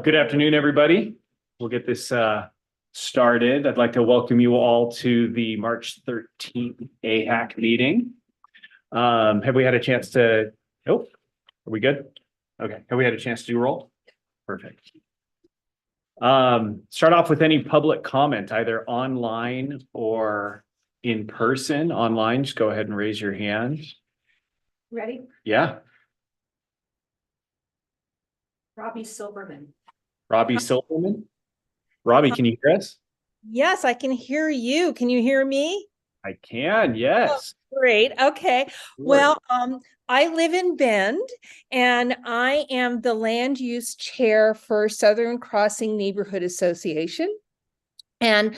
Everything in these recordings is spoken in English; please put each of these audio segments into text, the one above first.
Good afternoon, everybody. We'll get this started. I'd like to welcome you all to the March 13th AHAC meeting. Have we had a chance to, are we good? Okay, have we had a chance to do roll? Perfect. Start off with any public comment, either online or in person. Online, just go ahead and raise your hand. Ready? Yeah. Robbie Silverman. Robbie Silverman. Robbie, can you hear us? Yes, I can hear you. Can you hear me? I can, yes. Oh, great. Okay. Sure. Well, I live in Bend and I am the land use chair for Southern Crossing Neighborhood Association. And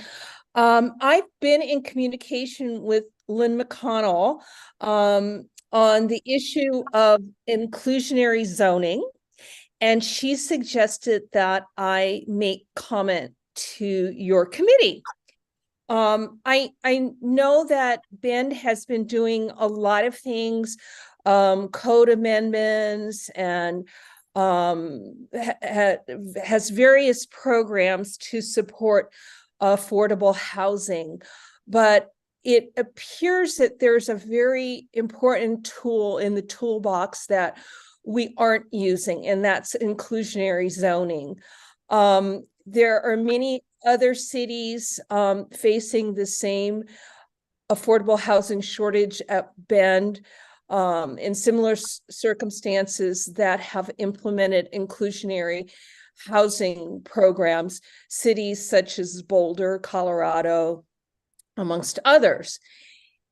I've been in communication with Lynn McConnell on the issue of inclusionary zoning. And she suggested that I make comment to your committee. I know that Bend has been doing a lot of things, code amendments, and has various programs to support affordable housing. But it appears that there's a very important tool in the toolbox that we aren't using, and that's inclusionary zoning. There are many other cities facing the same affordable housing shortage at Bend in similar circumstances that have implemented inclusionary housing programs, cities such as Boulder, Colorado, amongst others.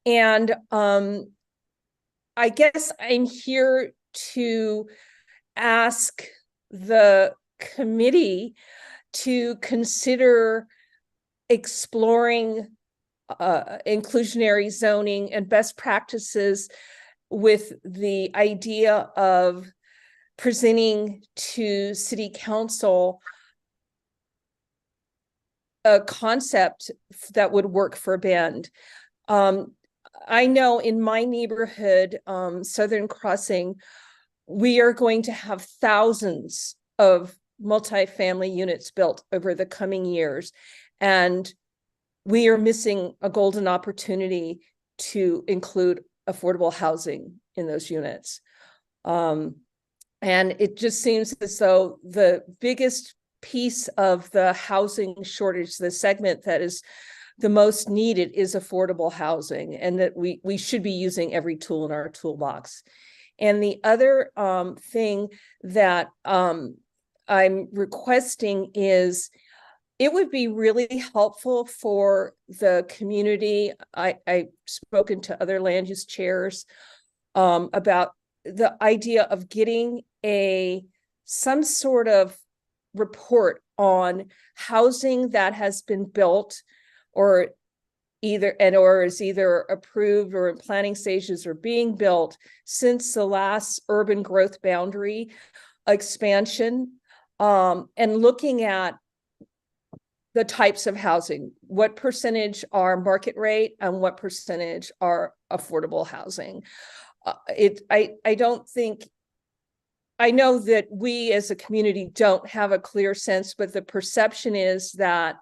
And I guess I'm here to ask the committee to consider exploring inclusionary zoning and best practices with the idea of presenting to City Council a concept that would work for Bend. I know in my neighborhood, Southern Crossing, we are going to have thousands of multifamily units built over the coming years. And we are missing a golden opportunity to include affordable housing in those units. And it just seems as though the biggest piece of the housing shortage, the segment that is the most needed, is affordable housing, and that we should be using every tool in our toolbox. And the other thing that I'm requesting is, it would be really helpful for the community. I've spoken to other land use chairs about the idea of getting some sort of report on housing that has been built or is either approved or in planning stages or being built since the last urban growth boundary expansion, and looking at the types of housing, what percentage are market rate and what percentage are affordable housing. I know that we as a community don't have a clear sense, but the perception is that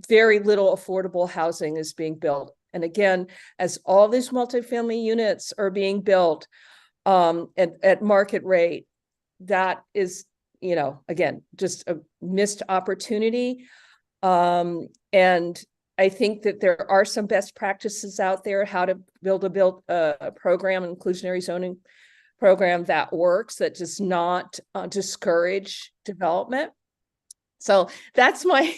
very little affordable housing is being built. And again, as all these multifamily units are being built at market rate, that is, again, just a missed opportunity. And I think that there are some best practices out there, how to build a program, an inclusionary zoning program that works, that does not discourage development. So that's my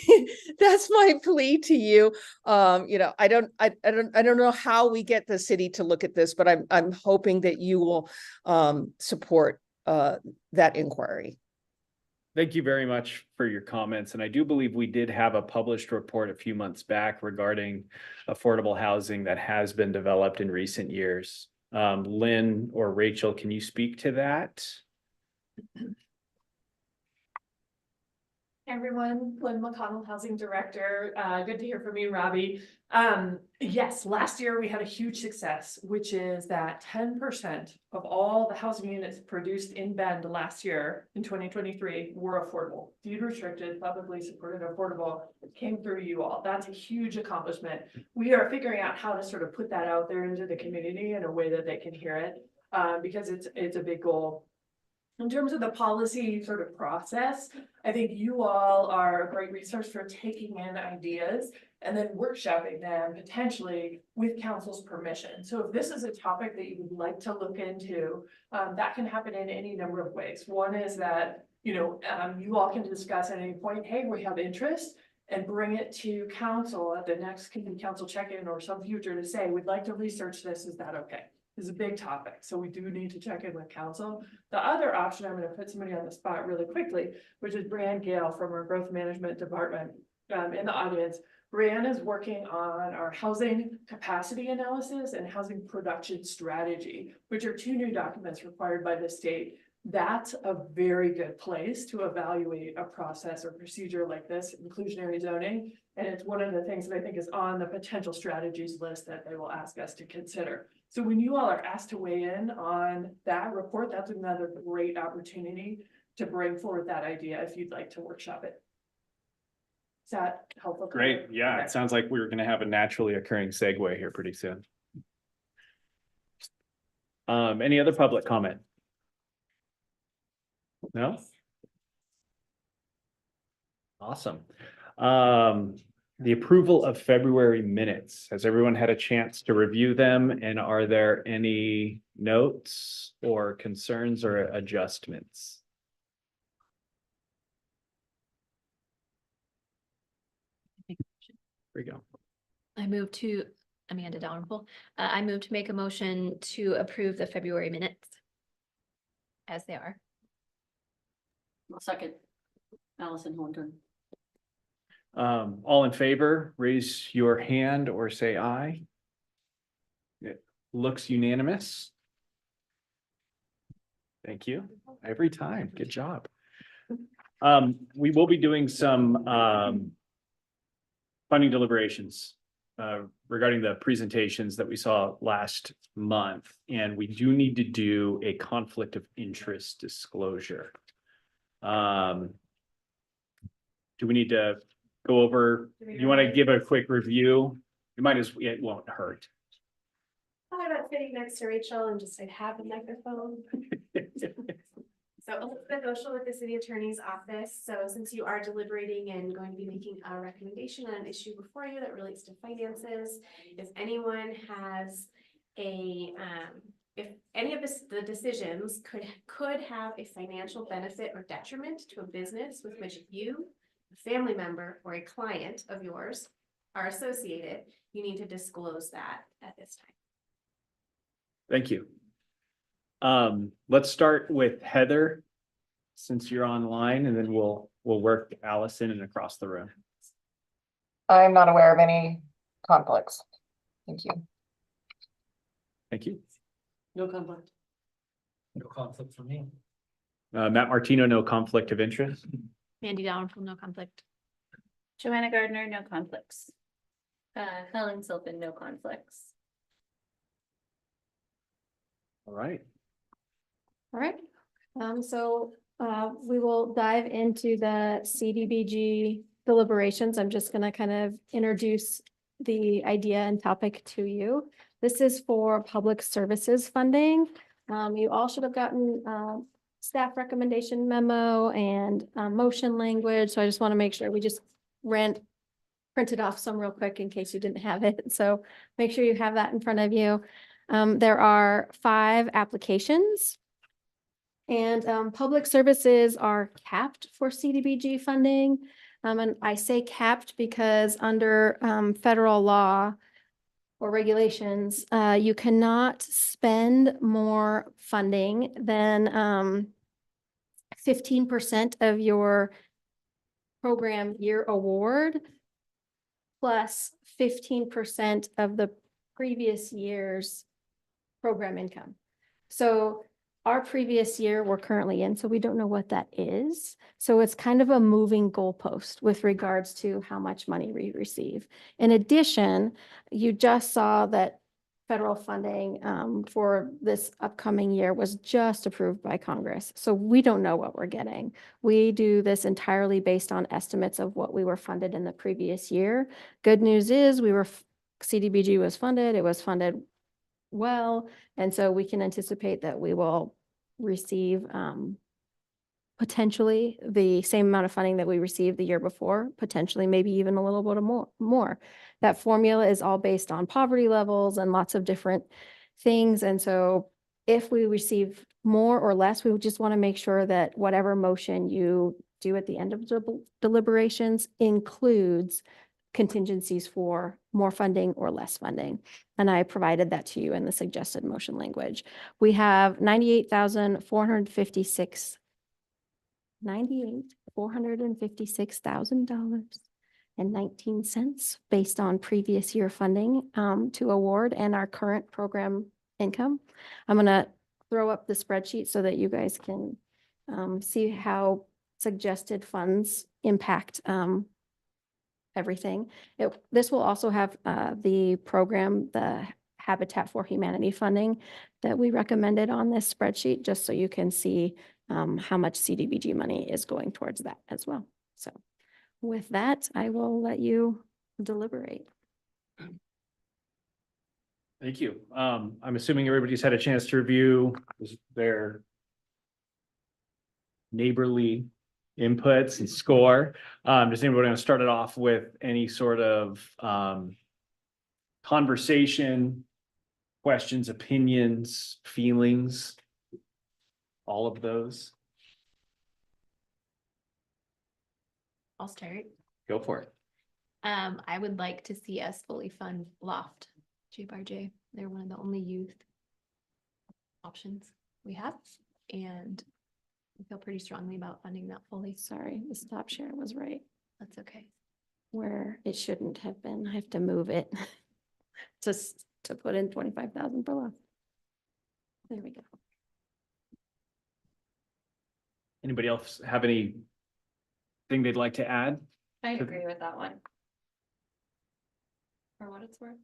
that's my plea to you. I don't know how we get the city to look at this, but I'm hoping that you will support that inquiry. Thank you very much for your comments. And I do believe we did have a published report a few months back regarding affordable housing that has been developed in recent years. Lynn or Rachel, can you speak to that? Everyone, Lynn McConnell, Housing Director. Good to hear from you, Robbie. Yes, last year we had a huge success, which is that 10% of all the housing units produced in Bend last year in 2023 were affordable. Deed restricted, publicly supported, affordable, came through you all. That's a huge accomplishment. We are figuring out how to sort of put that out there into the community in a way that they can hear it, because it's a big goal. In terms of the policy sort of process, I think you all are a great resource for taking in ideas and then workshopping them potentially with council's permission. So if this is a topic that you would like to look into, that can happen in any number of ways. One is that, you all can discuss at any point, hey, we have interest, and bring it to council at the next community council check-in or some future to say, we'd like to research this, is that okay? Is a big topic, so we do need to check in with council. The other option, I'm going to put somebody on the spot really quickly, which is Brianne Gale from our growth management department in the audience. Brianne is working on our housing capacity analysis and housing production strategy, which are two new documents required by the state. That's a very good place to evaluate a process or procedure like this, inclusionary zoning. And it's one of the things that I think is on the potential strategies list that they will ask us to consider. So when you all are asked to weigh in on that report, that's another great opportunity to bring forward that idea if you'd like to workshop it. Is that helpful? Great. Yeah, Okay. it sounds like we're going to have a naturally occurring segue here pretty soon. Any other public comment? No? Awesome. The approval of February minutes. Has everyone had a chance to review them? And are there any notes or concerns or adjustments? There we go. I move to, Amanda Dalrymple, I move to make a motion to approve the February minutes as they are. I'll second. Allison Horton. All in favor, raise your hand or say aye. It looks unanimous. Thank you. Every time. Good job. We will be doing some funding deliberations regarding the presentations that we saw last month, and we do need to do a conflict of interest disclosure. Do we need to go over, you want to give a quick review? You might as, it won't hurt. How about sitting next to Rachel and just like have a microphone? So Elizabeth Oshel with the city attorney's office. So since you are deliberating and going to be making a recommendation on an issue before you that relates to finances, if anyone has a, if any of the decisions could have a financial benefit or detriment to a business with which you, a family member, or a client of yours are associated, you need to disclose that at this time. Thank you. Let's start with Heather, since you're online, and then we'll work Allison and across the room. I'm not aware of any conflicts. Thank you. Thank you. No conflict. No conflict for me. Matt Martino, no conflict of interest. Mandy Dalrymple, no conflict. Joanna Gardner, no conflicts. Helen Silpin, no conflicts. All right. All right. We will dive into the CDBG deliberations. I'm just gonna kind of introduce the idea and topic to you. This is for public services funding. You all should have gotten staff recommendation memo and motion language. So I just want to make sure we just printed off some real quick in case you didn't have it. So make sure you have that in front of you. There are 5 applications, and public services are capped for CDBG funding. And I say capped because under federal law or regulations, you cannot spend more funding than 15% of your program year award plus 15% of the previous year's program income. So our previous year we're currently in, so we don't know what that is. So it's kind of a moving goalpost with regards to how much money we receive. In addition, you just saw that federal funding for this upcoming year was just approved by Congress. So we don't know what we're getting. We do this entirely based on estimates of what we were funded in the previous year. Good news is CDBG was funded, it was funded well, and so we can anticipate that we will receive potentially the same amount of funding that we received the year before, potentially maybe even a little bit more. That formula is all based on poverty levels and lots of different things. And so if we receive more or less, we just want to make sure that whatever motion you do at the end of deliberations includes contingencies for more funding or less funding. And I provided that to you in the suggested motion language. We have $456,019 based on previous year funding to award and our current program income. I'm gonna throw up the spreadsheet so that you guys can see how suggested funds impact everything. This will also have the program, the Habitat for Humanity funding that we recommended on this spreadsheet, just so you can see how much CDBG money is going towards that as well. So with that, I will let you deliberate. Thank you. I'm assuming everybody's had a chance to review their neighborly inputs and score. Does anybody want to start it off with any sort of conversation, questions, opinions, feelings? All of those? I'll start. Go for it. I would like to see us fully fund Loft, J. They're one of the only youth options we have, and I feel pretty strongly about funding that fully. Sorry, the stop share was right That's okay. where it shouldn't have been. I have to move it just to put in 25,000 for left. There we go. Anybody else have anything they'd like to add? I agree with that one. For what it's worth.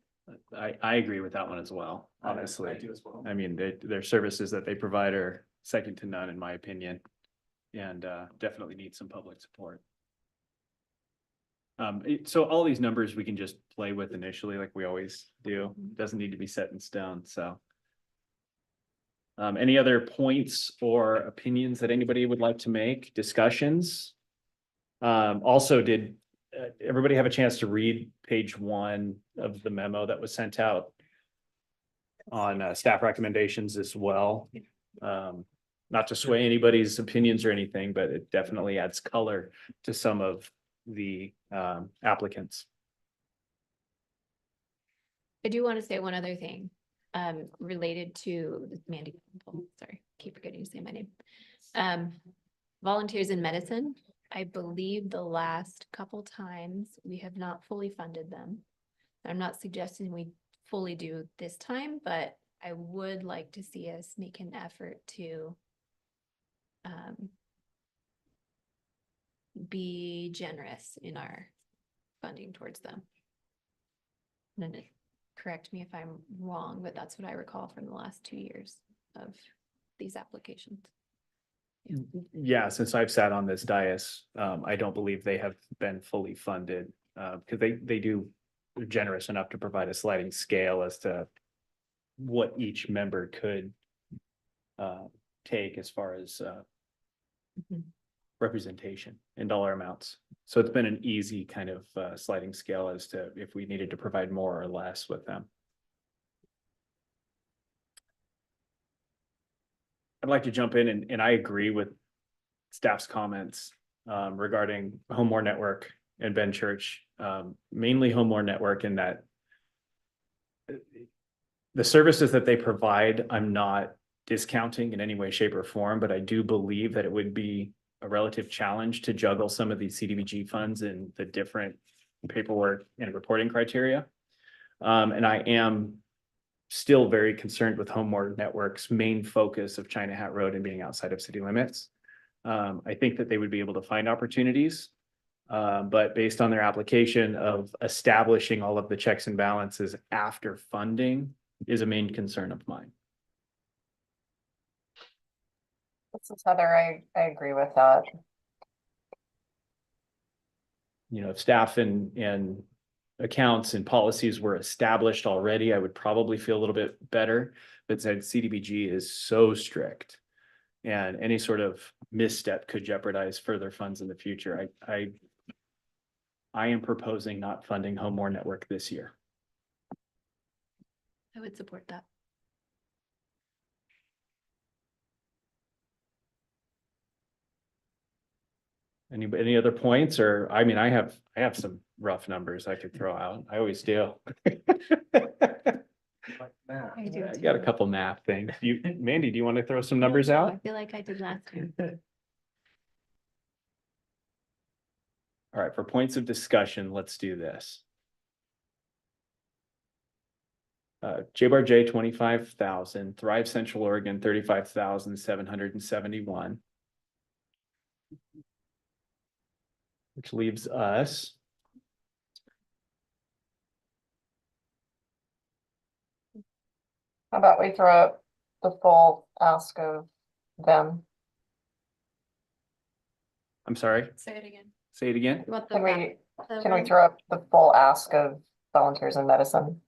I agree with that one as well, honestly. I do as well. I mean, their services that they provide are second to none, in my opinion, and definitely need some public support. So all these numbers we can just play with initially, like we always do. Doesn't need to be set in stone, so. Any other points or opinions that anybody would like to make, discussions? Also, did everybody have a chance to read page 1 of the memo that was sent out on staff recommendations as well? Not to sway anybody's opinions or anything, but it definitely adds color to some of the applicants. I do want to say one other thing related to Mandy. Sorry, keep forgetting to say my name. Volunteers in medicine. I believe the last couple times we have not fully funded them. I'm not suggesting we fully do this time, but I would like to see us make an effort to be generous in our funding towards them. And then correct me if I'm wrong, but that's what I recall from the last 2 years of these applications. Yeah, since I've sat on this dais, I don't believe they have been fully funded because they're generous enough to provide a sliding scale as to what each member could take as far as representation in dollar amounts. So it's been an easy kind of sliding scale as to if we needed to provide more or less with them. I'd like to jump in and I agree with staff's comments regarding Homemore Network and Ben Church, mainly Homemore Network, in that the services that they provide, I'm not discounting in any way, shape, or form, but I do believe that it would be a relative challenge to juggle some of these CDBG funds and the different paperwork and reporting criteria. And I am still very concerned with Homeward Network's main focus of China Hat Road and being outside of city limits. I think that they would be able to find opportunities. But based on their application of establishing all of the checks and balances after funding is a main concern of mine. This is Heather, I agree with that. You know, if staff and accounts and policies were established already, I would probably feel a little bit better. But said CDBG is so strict. And any sort of misstep could jeopardize further funds in the future. I am proposing not funding Homeward Network this year. I would support that. Any other points, or, I mean, I have some rough numbers I could throw out. I always do. I do I got a too. couple math things. Mandy, do you want to throw some numbers I out? feel like I did last time. All right, for points of discussion, let's do this. J-Bar J, 25,000, Thrive Central Oregon, 35,771. Which leaves us. How about we throw up the full ask of them? I'm sorry, Say it again. say it again. You want the Can wrap- we, the can we wrap- throw up the full ask of volunteers in medicine?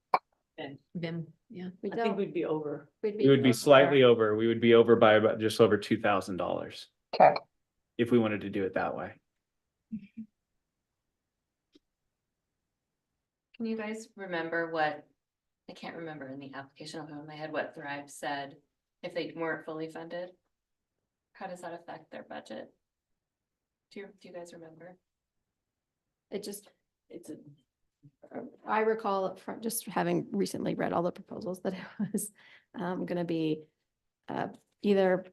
BIM, yeah. We I think don't, we'd be over. We would be slightly over, we would be over by about just over $2,000 Okay, if we wanted to do it that way. Can you guys remember what, I can't remember in the application off the top of my head, what Thrive said, if they weren't fully funded? How does that affect their budget? Do you guys remember? it just, It's a, I recall it from just having recently read all the proposals that it was gonna be either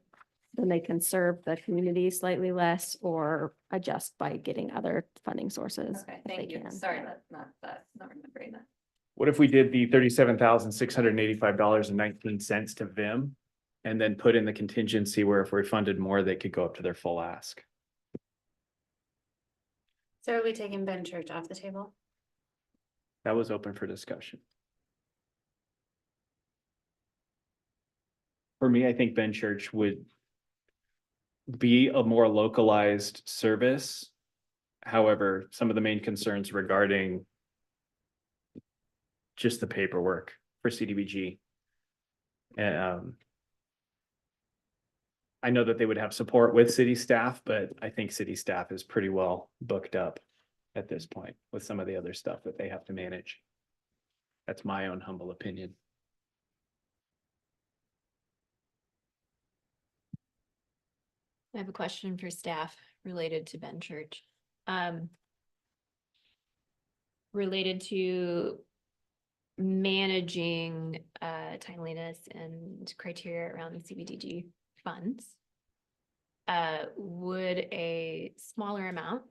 then they can serve the community slightly less or adjust by getting other funding sources. Okay, if they thank you. can. Sorry, that's not remembering that. What if we did the $37,685.19 to VIM? And then put in the contingency where if we funded more, they could go up to their full ask. So are we taking Ben Church off the table? That was open for discussion. For me, I think Ben Church would be a more localized service. However, some of the main concerns regarding just the paperwork for CDBG. I know that they would have support with city staff, but I think city staff is pretty well booked up at this point with some of the other stuff that they have to manage. That's my own humble opinion. I have a question for staff related to Ben Church. Related to managing timeliness and criteria around the CBDG funds. Would a smaller amount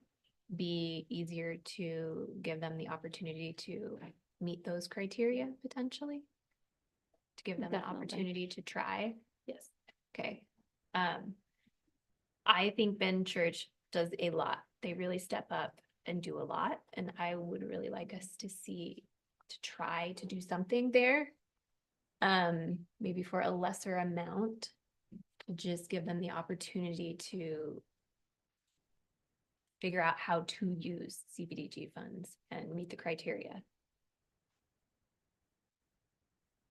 be easier to give them the opportunity to meet those criteria potentially? To give them the Definitely. opportunity to try? Yes. Okay. I think Ben Church does a lot. They really step up and do a lot. And I would really like us to try to do something there. Maybe for a lesser amount, just give them the opportunity to figure out how to use CBDG funds and meet the criteria.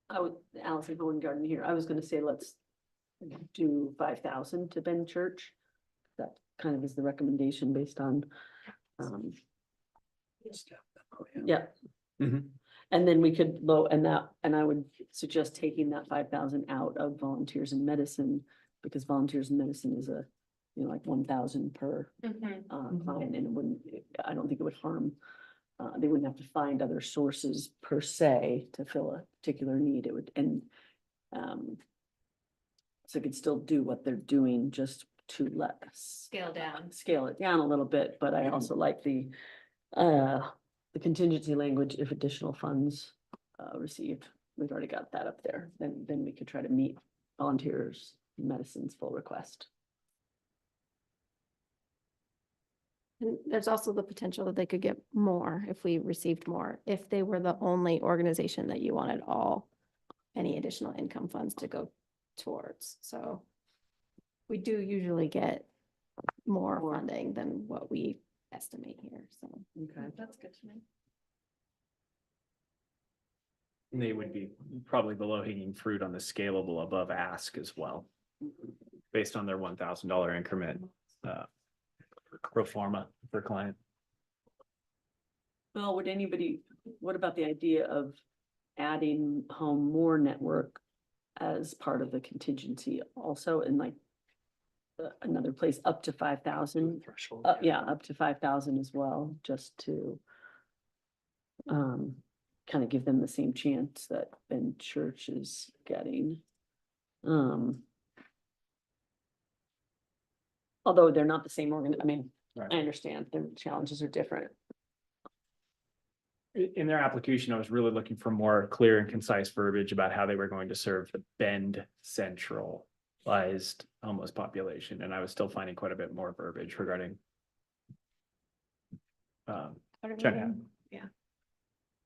Allison Bowen Garden here. I was gonna say, let's do 5,000 to Ben Church. That kind of is the recommendation based on, yeah. Mhm. And then we could and I would suggest taking that 5,000 out of volunteers in medicine, because volunteers in medicine is like 1,000 per client, and it wouldn't, I don't think it would harm. They wouldn't have to find other sources per se to fill a particular need. It would, and so it could still do what they're doing, just to Scale down. scale it down a little bit, but I also like the contingency language if additional funds received. we've already got that up there, then we could try to meet volunteers in medicine's full request. And there's also the potential that they could get more if we received more, if they were the only organization that you wanted any additional income funds to go towards. So we do usually get more funding than what we estimate here, so. Okay. That's good to know. They would be probably the low hanging fruit on the scalable above ask as well. Based on their $1,000 increment, pro forma per client. Well, what about the idea of adding home more network as part of the contingency also in like another place up to 5,000? Threshold. Yeah, up to 5,000 as well, just to kind of give them the same chance that Ben Church is getting. Although they're not the same I mean, Right. I understand their challenges are different. In their application, I was really looking for more clear and concise verbiage about how they were going to serve the Bend centralized homeless population, and I was still finding quite a bit more verbiage regarding. Cheney.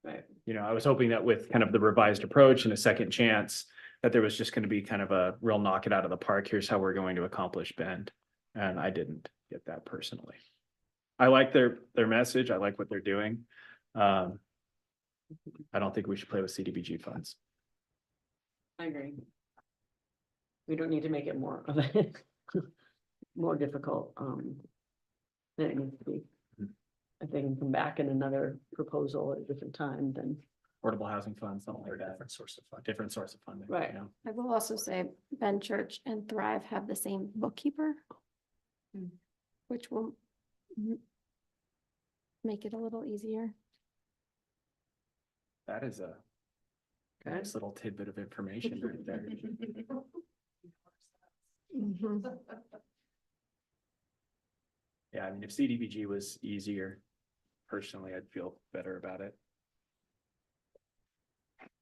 Right. You know, I was hoping that with kind of the revised approach and a second chance, that there was just going to be kind of a real knock it out of the park. Here's how we're going to accomplish Bend. And I didn't get that personally. I like their message. I like what they're doing. I don't think we should play with CDBG funds. I agree. We don't need to make it more of a more difficult than it needs to be. If they can come back in another proposal at a different time, then. Affordable housing funds, something like that. Different source of funding. Different source of funding. Right. You know? I will also say Ben Church and Thrive have the same bookkeeper. Which will make it a little easier. That is a nice little tidbit of information right there. Yeah, I mean, if CDBG was easier, personally, I'd feel better about it.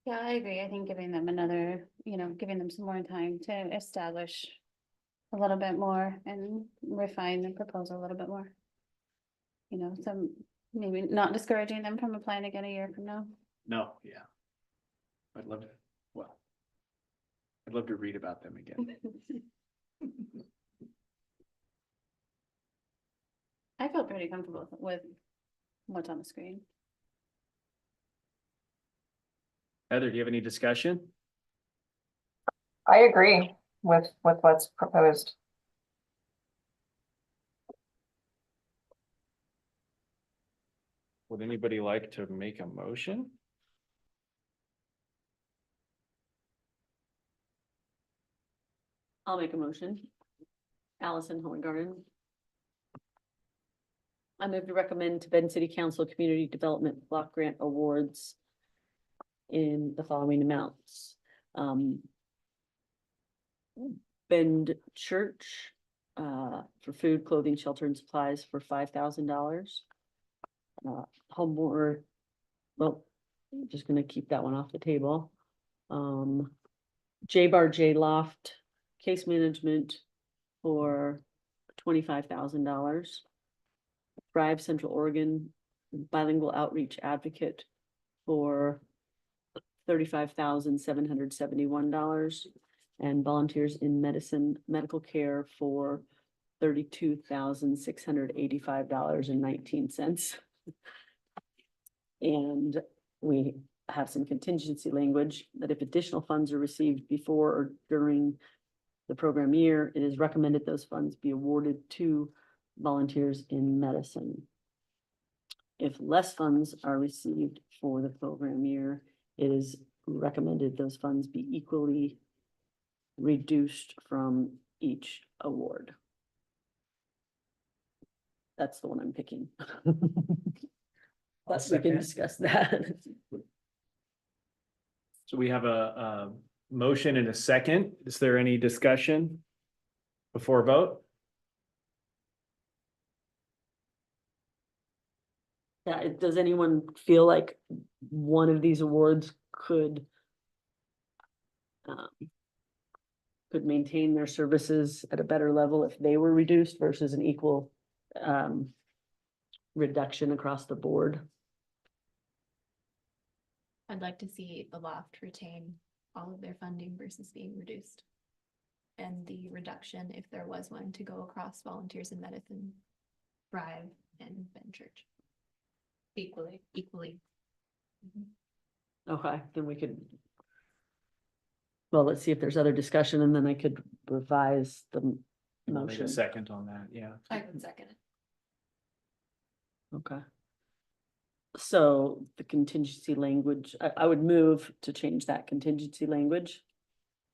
Yeah, I agree. I think giving them another, giving them some more time to establish a little bit more and refine the proposal a little bit more. Some, maybe not discouraging them from applying again a year from now. No, yeah. I'd love to read about them again. I felt pretty comfortable with what's on the screen. Heather, do you have any discussion? I agree with what's proposed. Would anybody like to make a motion? I'll make a motion. Allison Hohengarten. I move to recommend to Bend City Council Community Development Block Grant Awards in the following amounts. Bend Church for food, clothing, shelter, and supplies for $5,000. Homeward, well, I'm just gonna keep that one off the table. J Loft Case Management for $25,000. Thrive Central Oregon Bilingual Outreach Advocate for $35,771, and Volunteers in Medicine Medical Care for $32,685.19. And we have some contingency language that if additional funds are received before or during the program year, it is recommended those funds be awarded to Volunteers in Medicine. If less funds are received for the program year, it is recommended those funds be equally reduced from each award. That's the one I'm picking. But we can discuss that. So we have a motion and a second. Is there any discussion before vote? Yeah, does anyone feel like one of these awards could could maintain their services at a better level if they were reduced versus an equal reduction across the board. I'd like to see the loft retain all of their funding versus being reduced. And the reduction, if there was one, to go across volunteers in medicine, Thrive, and Ben Church. Equally. Okay, then we could. Well, let's see if there's other discussion and then I could revise the I'll make a motion. second on that, yeah. I would second it. Okay. So the contingency language, I would move to change that contingency language.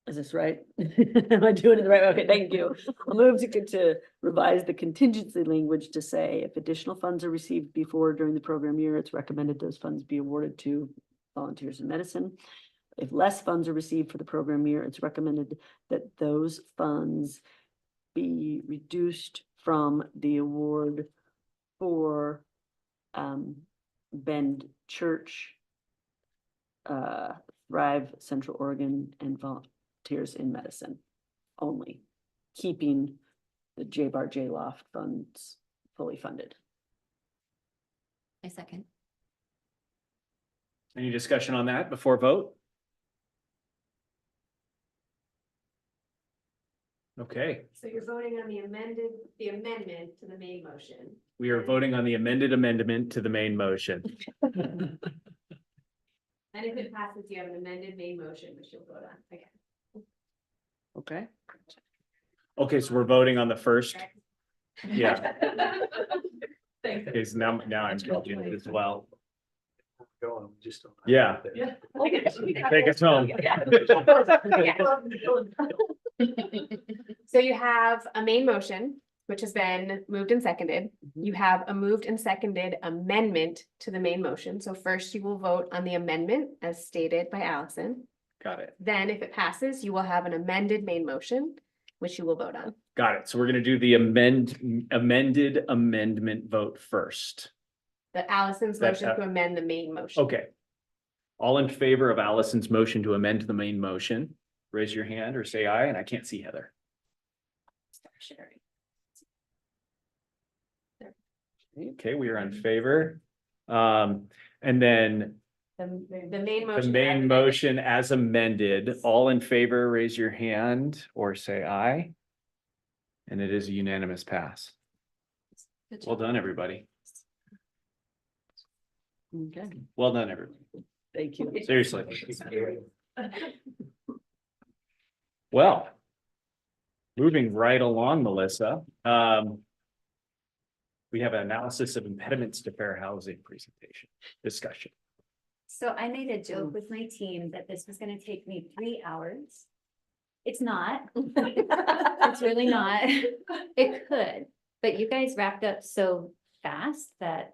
Is this right? Am I doing it the right way? Okay, thank you. I'll move to revise the contingency language to say if additional funds are received before or during the program year, it's recommended those funds be awarded to volunteers in medicine. If less funds are received for the program year, it's recommended that those funds be reduced from the award for Bend Church, Thrive Central Oregon, and Volunteers in Medicine only, keeping the J-Bar J-Loft funds fully funded. I second. Any discussion on that before vote? Okay, So you're voting on the amendment to the main motion. we are voting on the amended amendment to the main motion. And if it passes, you have an amended main motion, which you'll vote on again. Okay. Okay, so we're voting on the first. Yeah. Thanks. Okay, so now I'm judging it as well. Going, just don't- Yeah. Yeah. Take us home. So you have a main motion, which has been moved and seconded. You have a moved and seconded amendment to the main motion. So first you will vote on the amendment as stated by Allison. Got it. Then if it passes, you will have an amended main motion, which you will vote on. Got it. So we're gonna do the amended amendment vote first. The Allison's That- motion to amend the main motion. Okay. All in favor of Allison's motion to amend the main motion, raise your hand or say aye, and I can't see Heather. Okay, we are in favor. And then The main the motion. main motion as amended, all in favor, raise your hand or say aye. And it is a unanimous pass. Good Well job. done, everybody. Okay, Well done, everybody. thank you. Seriously. Well, moving right along, Melissa, we have an analysis of impediments to fair housing presentation discussion. So I made a joke with my team that this was gonna take me 3 hours. It's not. It's really not. It could, but you guys wrapped up so fast that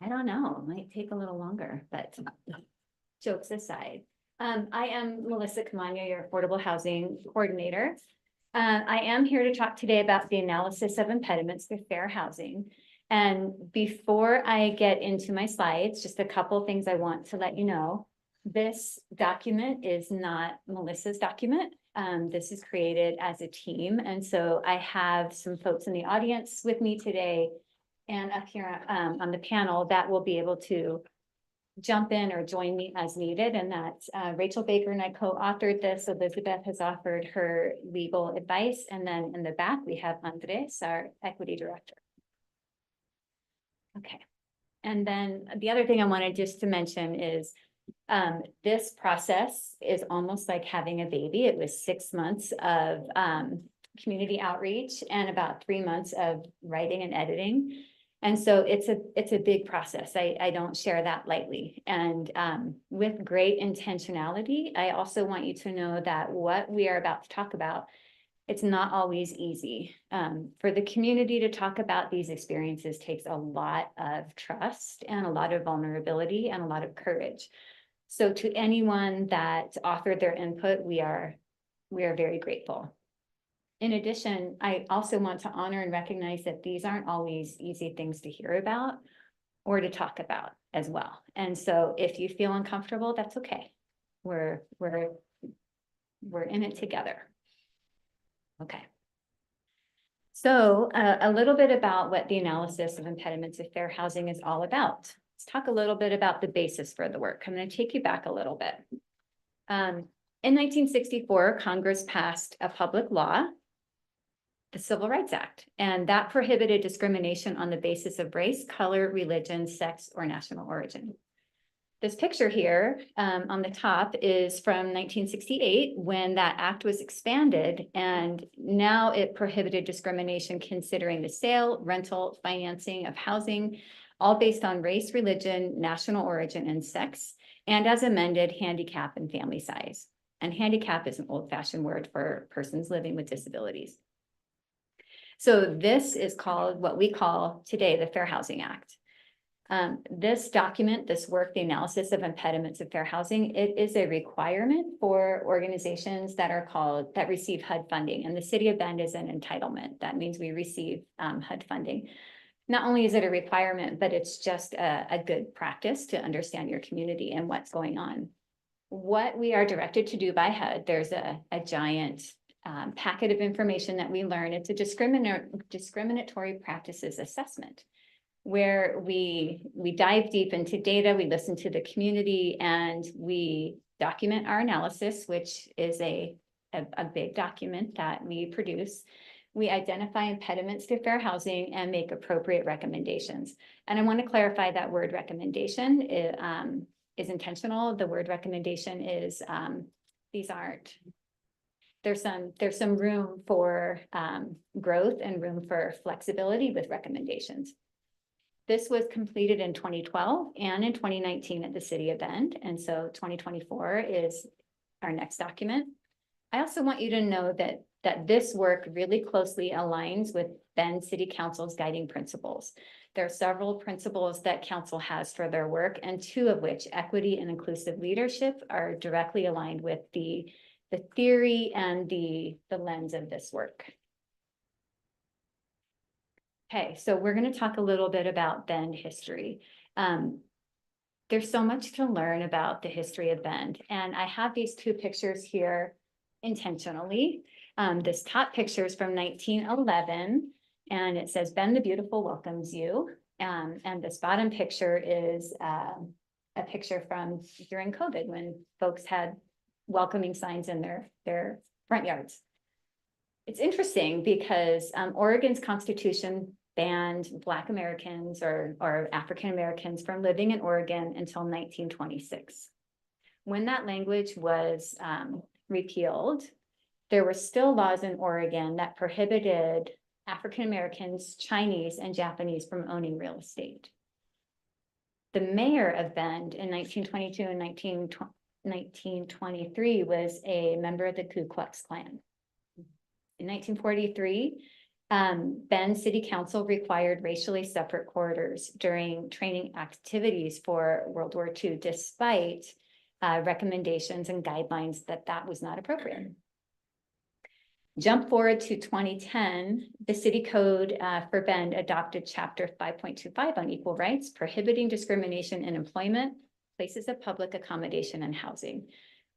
I don't know, it might take a little longer, but jokes aside. I am Melissa Camano, your Affordable Housing Coordinator. I am here to talk today about the analysis of impediments to fair housing. And before I get into my slides, just a couple things I want to let you know. This document is not Melissa's document. This is created as a team. And so I have some folks in the audience with me today and up here on the panel that will be able to jump in or join me as needed. And that's Rachel Baker and I co-authored this. Elizabeth has offered her legal advice. And then in the back, we have Andres, our equity director. Okay. And then the other thing I wanted just to mention is this process is almost like having a baby. It was 6 months of community outreach and about 3 months of writing and editing. And so it's a big process. I don't share that lightly. And with great intentionality, I also want you to know that what we are about to talk about, it's not always easy. For the community to talk about these experiences takes a lot of trust and a lot of vulnerability and a lot of courage. So to anyone that authored their input, we are very grateful. In addition, I also want to honor and recognize that these aren't always easy things to hear about or to talk about as well. And so if you feel uncomfortable, that's okay. We're We're in it together. Okay. So a little bit about what the analysis of impediments of fair housing is all about. Let's talk a little bit about the basis for the work. I'm going to take you back a little bit. In 1964, Congress passed a public law, the Civil Rights Act, and that prohibited discrimination on the basis of race, color, religion, sex, or national origin. This picture here on the top is from 1968, when that act was expanded, and now it prohibited discrimination considering the sale, rental, financing of housing, all based on race, religion, national origin, and sex, and as amended, handicap and family size. And handicap is an old-fashioned word for persons living with disabilities. So this is called what we call today the Fair Housing Act. This document, this work, the analysis of impediments of fair housing, it is a requirement for organizations that receive HUD funding, and the City of Bend is an entitlement. That means we receive HUD funding. Not only is it a requirement, but it's just a good practice to understand your community and what's going on. What we are directed to do by HUD, there's a giant packet of information that we learn. It's a discriminatory practices assessment, where we dive deep into data, we listen to the community, and we document our analysis, which is a big document that we produce. We identify impediments to fair housing and make appropriate recommendations. And I want to clarify that word recommendation is intentional. The word recommendation is, there's some room for growth and room for flexibility with recommendations. This was completed in 2012 and in 2019 at the City of Bend. And so 2024 is our next document. I also want you to know that this work really closely aligns with Bend City Council's guiding principles. There are several principles that council has for their work, and two of which, equity and inclusive leadership, are directly aligned with the theory and the lens of this work. Okay, so we're going to talk a little bit about Bend history. There's so much to learn about the history of Bend, and I have these two pictures here intentionally. This top picture is from 1911, and it says, "Bend the Beautiful welcomes you." And this bottom picture is a picture from during COVID, when folks had welcoming signs in their front yards. It's interesting because Oregon's Constitution banned Black Americans or African Americans from living in Oregon until 1926. When that language was repealed, there were still laws in Oregon that prohibited African Americans, Chinese, and Japanese from owning real estate. The mayor of Bend in 1922 and 1923 was a member of the Ku Klux Klan. In 1943, Bend City Council required racially separate corridors during training activities for World War II, despite recommendations and guidelines that was not appropriate. Jump forward to 2010, the city code for Bend adopted chapter 5.25 on equal rights, prohibiting discrimination in employment, places of public accommodation, and housing.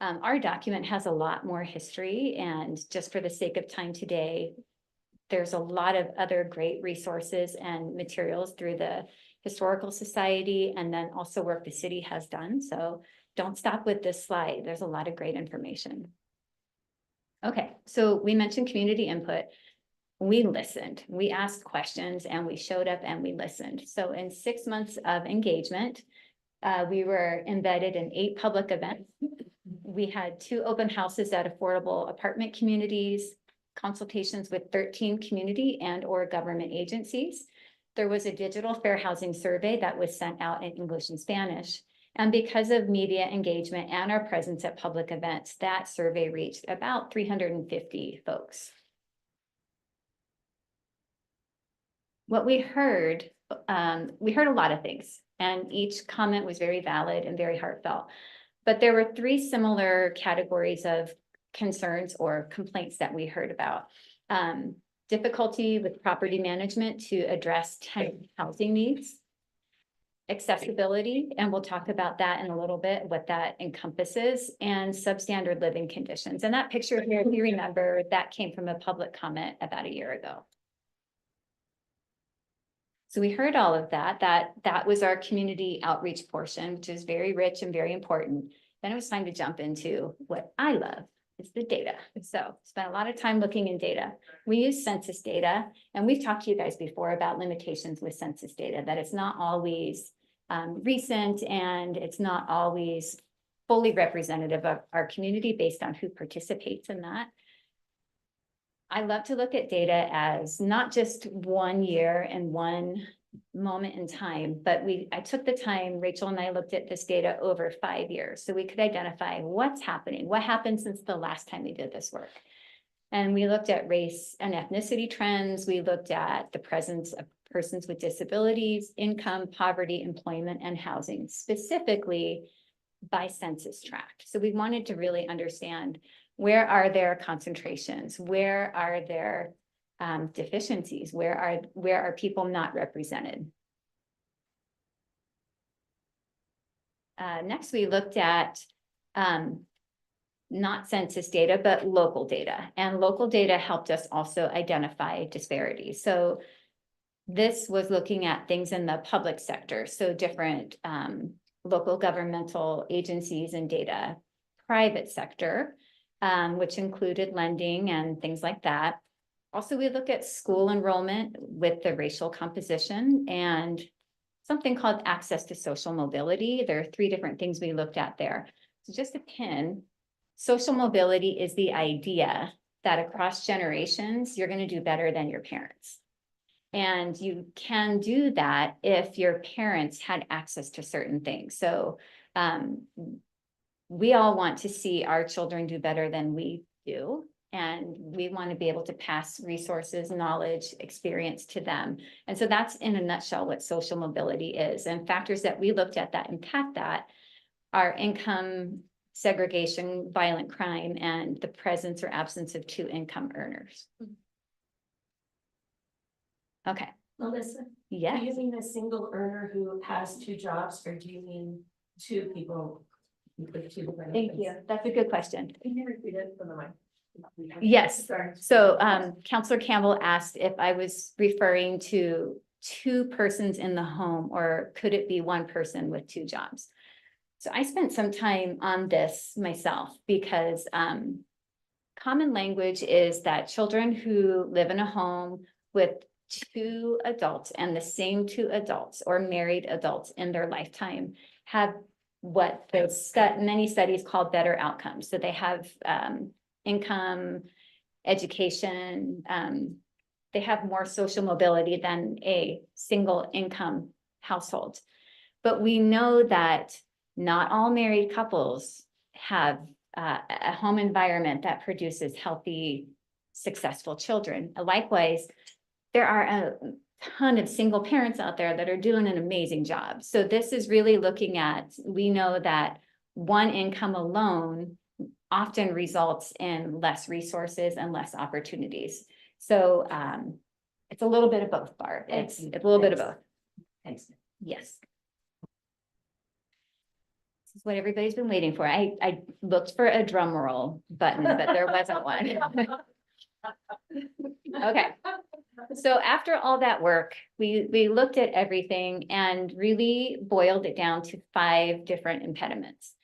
Our document has a lot more history, and just for the sake of time today, there's a lot of other great resources and materials through the Historical Society, and then also work the city has done. So don't stop with this slide. There's a lot of great information. Okay, so we mentioned community input. We listened, we asked questions, and we showed up and we listened. So in 6 months of engagement, we were embedded in 8 public events. We had 2 open houses at affordable apartment communities, consultations with 13 community and/or government agencies. There was a digital fair housing survey that was sent out in English and Spanish. And because of media engagement and our presence at public events, that survey reached about 350 folks. What we heard a lot of things, and each comment was very valid and very heartfelt. But there were 3 similar categories of concerns or complaints that we heard about. Difficulty with property management to address tenant housing needs. accessibility, and we'll talk about that in a little bit, what that encompasses, and substandard living conditions. And that picture here, if you remember, that came from a public comment about a year ago. So we heard all of that, that was our community outreach portion, which is very rich and very important. Then it was time to jump into what I love, it's the data. So spent a lot of time looking in data. We use census data, and we've talked to you guys before about limitations with census data, that it's not always recent, and it's not always fully representative of our community based on who participates in that. I love to look at data as not just 1 year and one moment in time, but I took the time, Rachel and I looked at this data over 5 years, so we could identify what's happening, what happened since the last time we did this work. And we looked at race and ethnicity trends. We looked at the presence of persons with disabilities, income, poverty, employment, and housing, specifically by census tract. So we wanted to really understand, where are there concentrations? Where are there deficiencies? Where are people not represented? Next, we looked at not census data, but local data. And local data helped us also identify disparities. So this was looking at things in the public sector, so different local governmental agencies and data, private sector, which included lending and things like that. Also, we look at school enrollment with the racial composition and something called access to social mobility. There are 3 different things we looked at there. So just a pin, social mobility is the idea that across generations, you're going to do better than your parents. And you can do that if your parents had access to certain things. So we all want to see our children do better than we do. And we want to be able to pass resources, knowledge, experience to them. And so that's in a nutshell what social mobility is. And factors that we looked at that impact that are income, segregation, violent crime, and the presence or absence of 2 income earners. Okay. Melissa, Yeah. do you mean a single earner who has 2 jobs, or do you mean 2 people with 2 different? Thank you. That's a good question. Can you repeat it for the mic? Yes. Sorry. So Counselor Campbell asked if I was referring to 2 persons in the home, or could it be 1 person with 2 jobs? So I spent some time on this myself, because common language is that children who live in a home with 2 adults, and the same 2 adults or married adults in their lifetime, have what many studies call better outcomes. So they have income, education, they have more social mobility than a single income household. But we know that not all married couples have a home environment that produces healthy, successful children. Likewise, there are a ton of single parents out there that are doing an amazing job. So this is really looking at, we know that 1 income alone often results in less resources and less opportunities. So it's a little bit of both, Barb. It's a little bit of both. Thanks. Yes. This is what everybody's been waiting for. I looked for a drum roll button, but there wasn't one. Okay. So after all that work, we looked at everything and really boiled it down to 5 different impediments.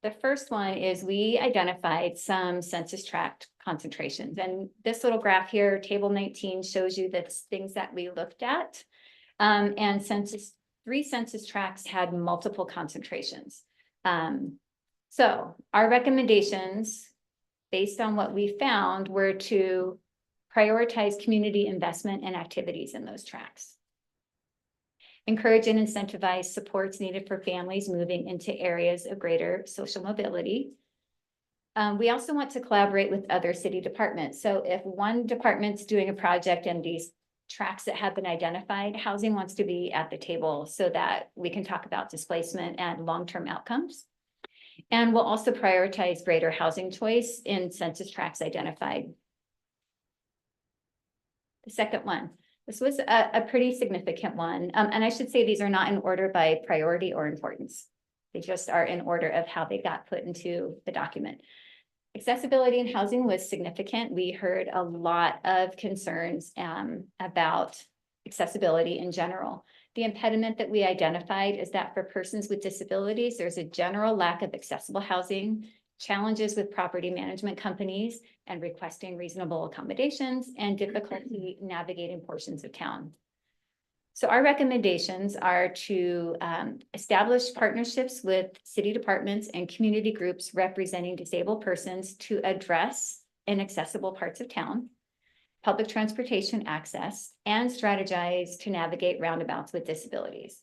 The first one is we identified some census tract concentrations. And this little graph here, table 19, shows you the things that we looked at. And 3 census tracts had multiple concentrations. So our recommendations, based on what we found, were to prioritize community investment and activities in those tracts. Encourage and incentivize supports needed for families moving into areas of greater social mobility. We also want to collaborate with other city departments. So if one department's doing a project in these tracts that have been identified, housing wants to be at the table so that we can talk about displacement and long-term outcomes. And we'll also prioritize greater housing choice in census tracts identified. The second one, This was a pretty significant one. And I should say these are not in order by priority or importance. They just are in order of how they got put into the document. Accessibility in housing was significant. We heard a lot of concerns about accessibility in general. The impediment that we identified is that for persons with disabilities, there's a general lack of accessible housing, challenges with property management companies and requesting reasonable accommodations, and difficulty navigating portions of town. So our recommendations are to establish partnerships with city departments and community groups representing disabled persons to address inaccessible parts of town, public transportation access, and strategize to navigate roundabouts with disabilities.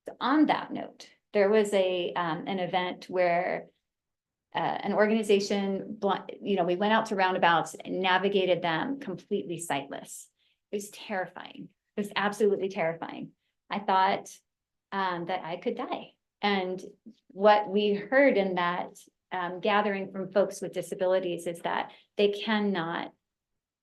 So on that note, there was an event where an organization, we went out to roundabouts and navigated them completely sightless. It was terrifying. It was absolutely terrifying. I thought that I could die. And what we heard in that gathering from folks with disabilities is that they cannot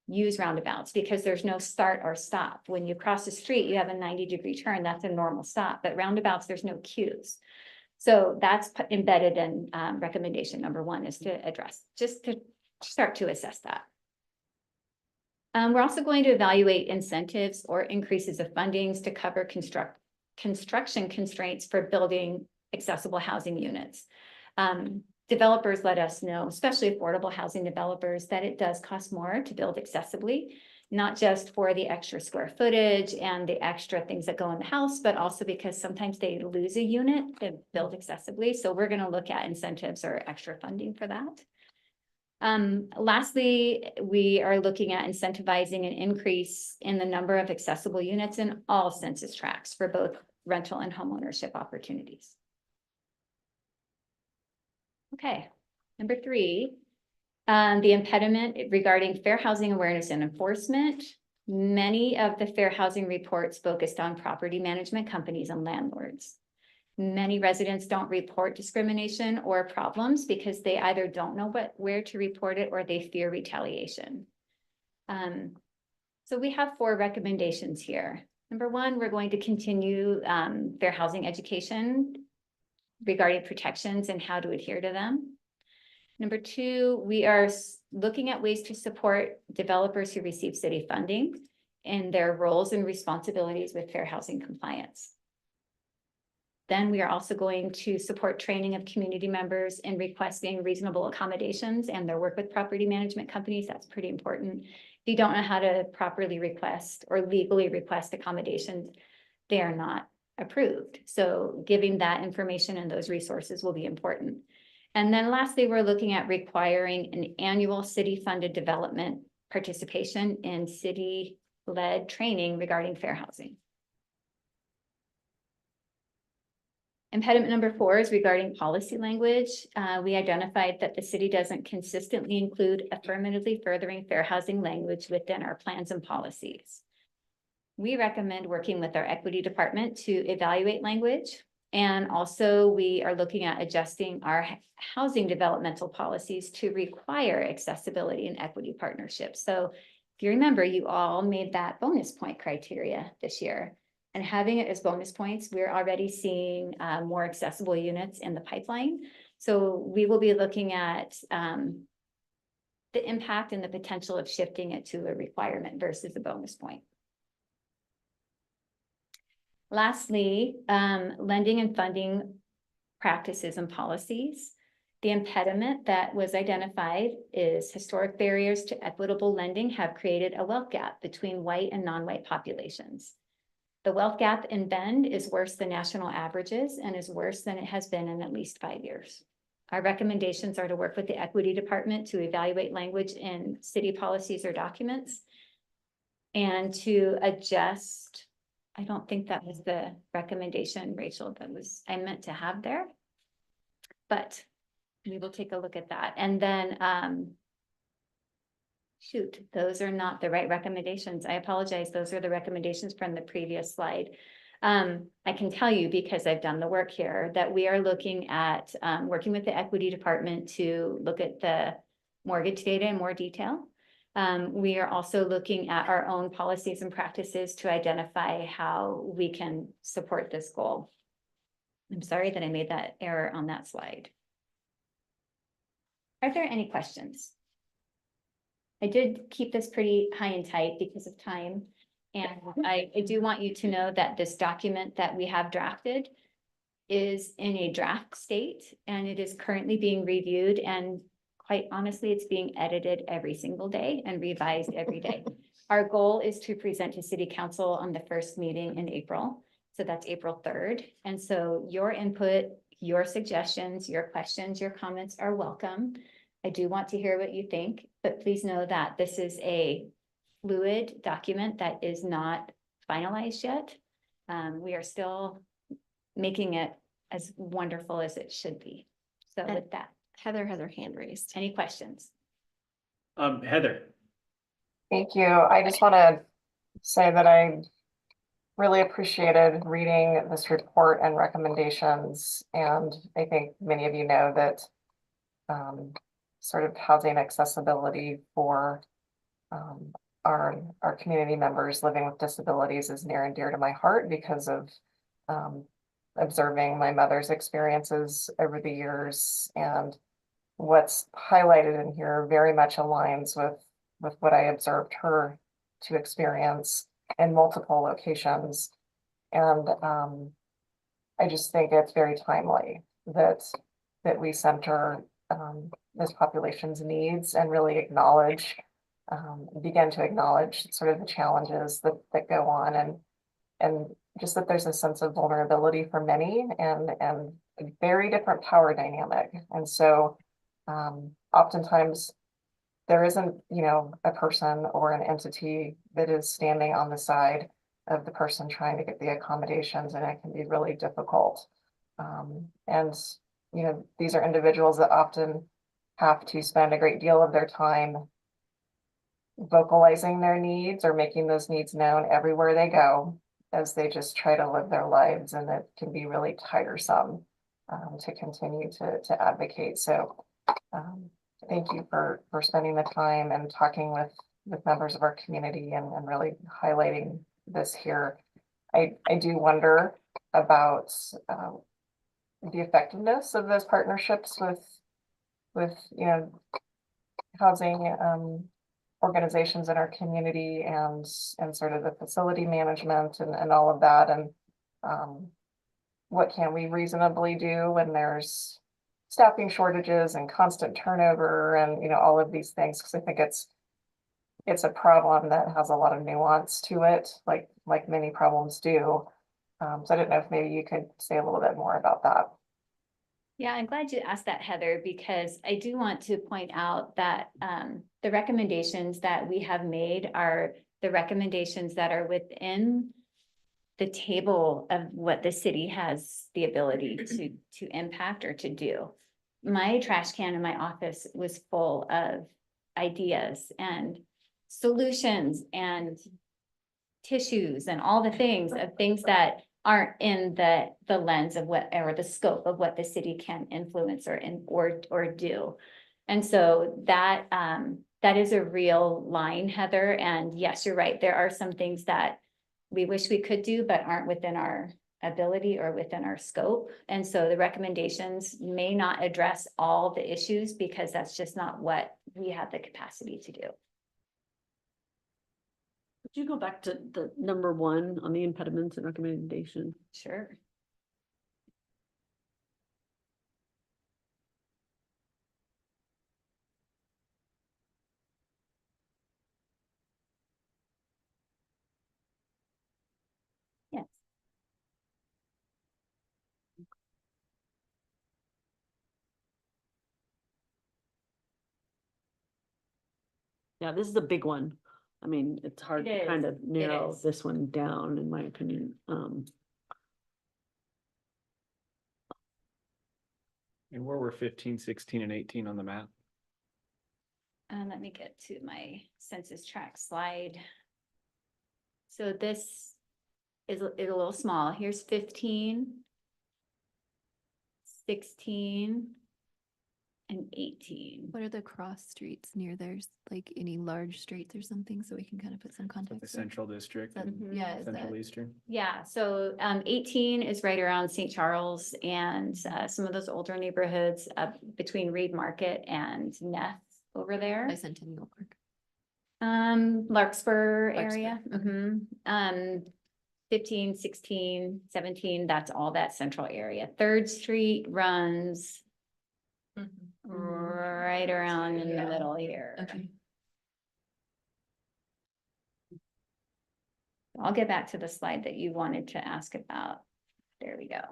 use roundabouts because there's no start or stop. When you cross the street, you have a 90-degree turn. That's a normal stop. But roundabouts, there's no cues. So that's embedded in recommendation number 1 is to address, just to start to assess that. We're also going to evaluate incentives or increases of fundings to cover construction constraints for building accessible housing units. Developers let us know, especially affordable housing developers, that it does cost more to build accessibly, not just for the extra square footage and the extra things that go in the house, but also because sometimes they lose a unit to build accessibly. So we're going to look at incentives or extra funding for that. Lastly, we are looking at incentivizing an increase in the number of accessible units in all census tracts for both rental and homeownership opportunities. Okay, number 3, the impediment regarding fair housing awareness and enforcement. Many of the fair housing reports focused on property management companies and landlords. Many residents don't report discrimination or problems because they either don't know where to report it or they fear retaliation. So we have 4 recommendations here. Number 1, we're going to continue fair housing education regarding protections and how to adhere to them. Number 2, we are looking at ways to support developers who receive city funding in their roles and responsibilities with fair housing compliance. Then we are also going to support training of community members in requesting reasonable accommodations and their work with property management companies. That's pretty important. If you don't know how to properly request or legally request accommodations, they are not approved. So giving that information and those resources will be important. And then lastly, we're looking at requiring an annual city-funded development participation in city-led training regarding fair housing. Impediment number 4 is regarding policy language. We identified that the city doesn't consistently include affirmatively furthering fair housing language within our plans and policies. We recommend working with our equity department to evaluate language. And also we are looking at adjusting our housing developmental policies to require accessibility and equity partnerships. So if you remember, you all made that bonus point criteria this year. And having it as bonus points, we're already seeing more accessible units in the pipeline. So we will be looking at the impact and the potential of shifting it to a requirement versus a bonus point. Lastly, lending and funding practices and policies. The impediment that was identified is historic barriers to equitable lending have created a wealth gap between white and non-white populations. The wealth gap in Bend is worse than national averages and is worse than it has been in at least 5 years. Our recommendations are to work with the equity department to evaluate language in city policies or documents and to adjust. I don't think that was the recommendation, Rachel, I meant to have there, but we will take a look at that. And then, shoot, those are not the right recommendations. I apologize. Those are the recommendations from the previous slide. I can tell you, because I've done the work here, that we are looking at working with the equity department to look at the mortgage data in more detail. We are also looking at our own policies and practices to identify how we can support this goal. I'm sorry that I made that error on that slide. Are there any questions? I did keep this pretty high and tight because of time. And I do want you to know that this document that we have drafted is in a draft state and it is currently being reviewed, and quite honestly, it's being edited every single day and revised every day. Our goal is to present to City Council on the first meeting in April. So that's April 3rd. And so your input, your suggestions, your questions, your comments are welcome. I do want to hear what you think, but please know that this is a fluid document that is not finalized yet. We are still making it as wonderful as it should be. So with that, Heather has her hand raised. any questions? Heather. Thank you. I just want to say that I really appreciated reading this report and recommendations. And I think many of you know that sort of housing accessibility for our community members living with disabilities is near and dear to my heart because of observing my mother's experiences over the years. And what's highlighted in here very much aligns with what I observed her to experience in multiple locations. And I just think it's very timely that we center this population's needs and really acknowledge, begin to acknowledge sort of the challenges that go on, and just that there's a sense of vulnerability for many and a very different power dynamic. And so oftentimes there isn't, a person or an entity that is standing on the side of the person trying to get the accommodations, and it can be really difficult. And these are individuals that often have to spend a great deal of their time vocalizing their needs or making those needs known everywhere they go as they just try to live their lives, and it can be really tiresome to continue to advocate. So thank you for spending the time and talking with members of our community and really highlighting this here. I do wonder about the effectiveness of those partnerships with housing organizations in our community and sort of the facility management and all of that, and what can we reasonably do when there's staffing shortages and constant turnover and all of these things, because I think it's a problem that has a lot of nuance to it, like many problems do. So I don't know if maybe you could say a little bit more about that. Yeah, I'm glad you asked that, Heather, because I do want to point out that the recommendations that we have made are the recommendations that are within the table of what the city has the ability to impact or to do. My trash can in my office was full of ideas and solutions and tissues and all the things that aren't in the lens of what, or the scope of what the city can influence or do. And so that is a real line, Heather. And yes, you're right. There are some things that we wish we could do, but aren't within our ability or within our scope. And so the recommendations may not address all the issues because that's just not what we have the capacity to do. Could you go back to the number 1 on the impediments and recommendation? Sure. Yes. Yeah, this is a big one. I mean, it's hard It to kind is. of narrow is. this one down, in my opinion. And where were 15, 16, and 18 on the map? Let me get to my census tract slide. So this is a little small. Here's 15, 16, and 18. What are the cross streets near theirs? Like any large streets or something, so we can kind of put some The context. there? Central District That- and Yeah, is Central that, Eastern. Yeah, so 18 is right around St. Charles and some of those older neighborhoods up between Reed Market and Neff over there. Bicentennial Park. Larkspur area. 15, 16, 17, that's all that central area. Third Street runs right around in the middle here. Okay. I'll get back to the slide that you wanted to ask about. There we go.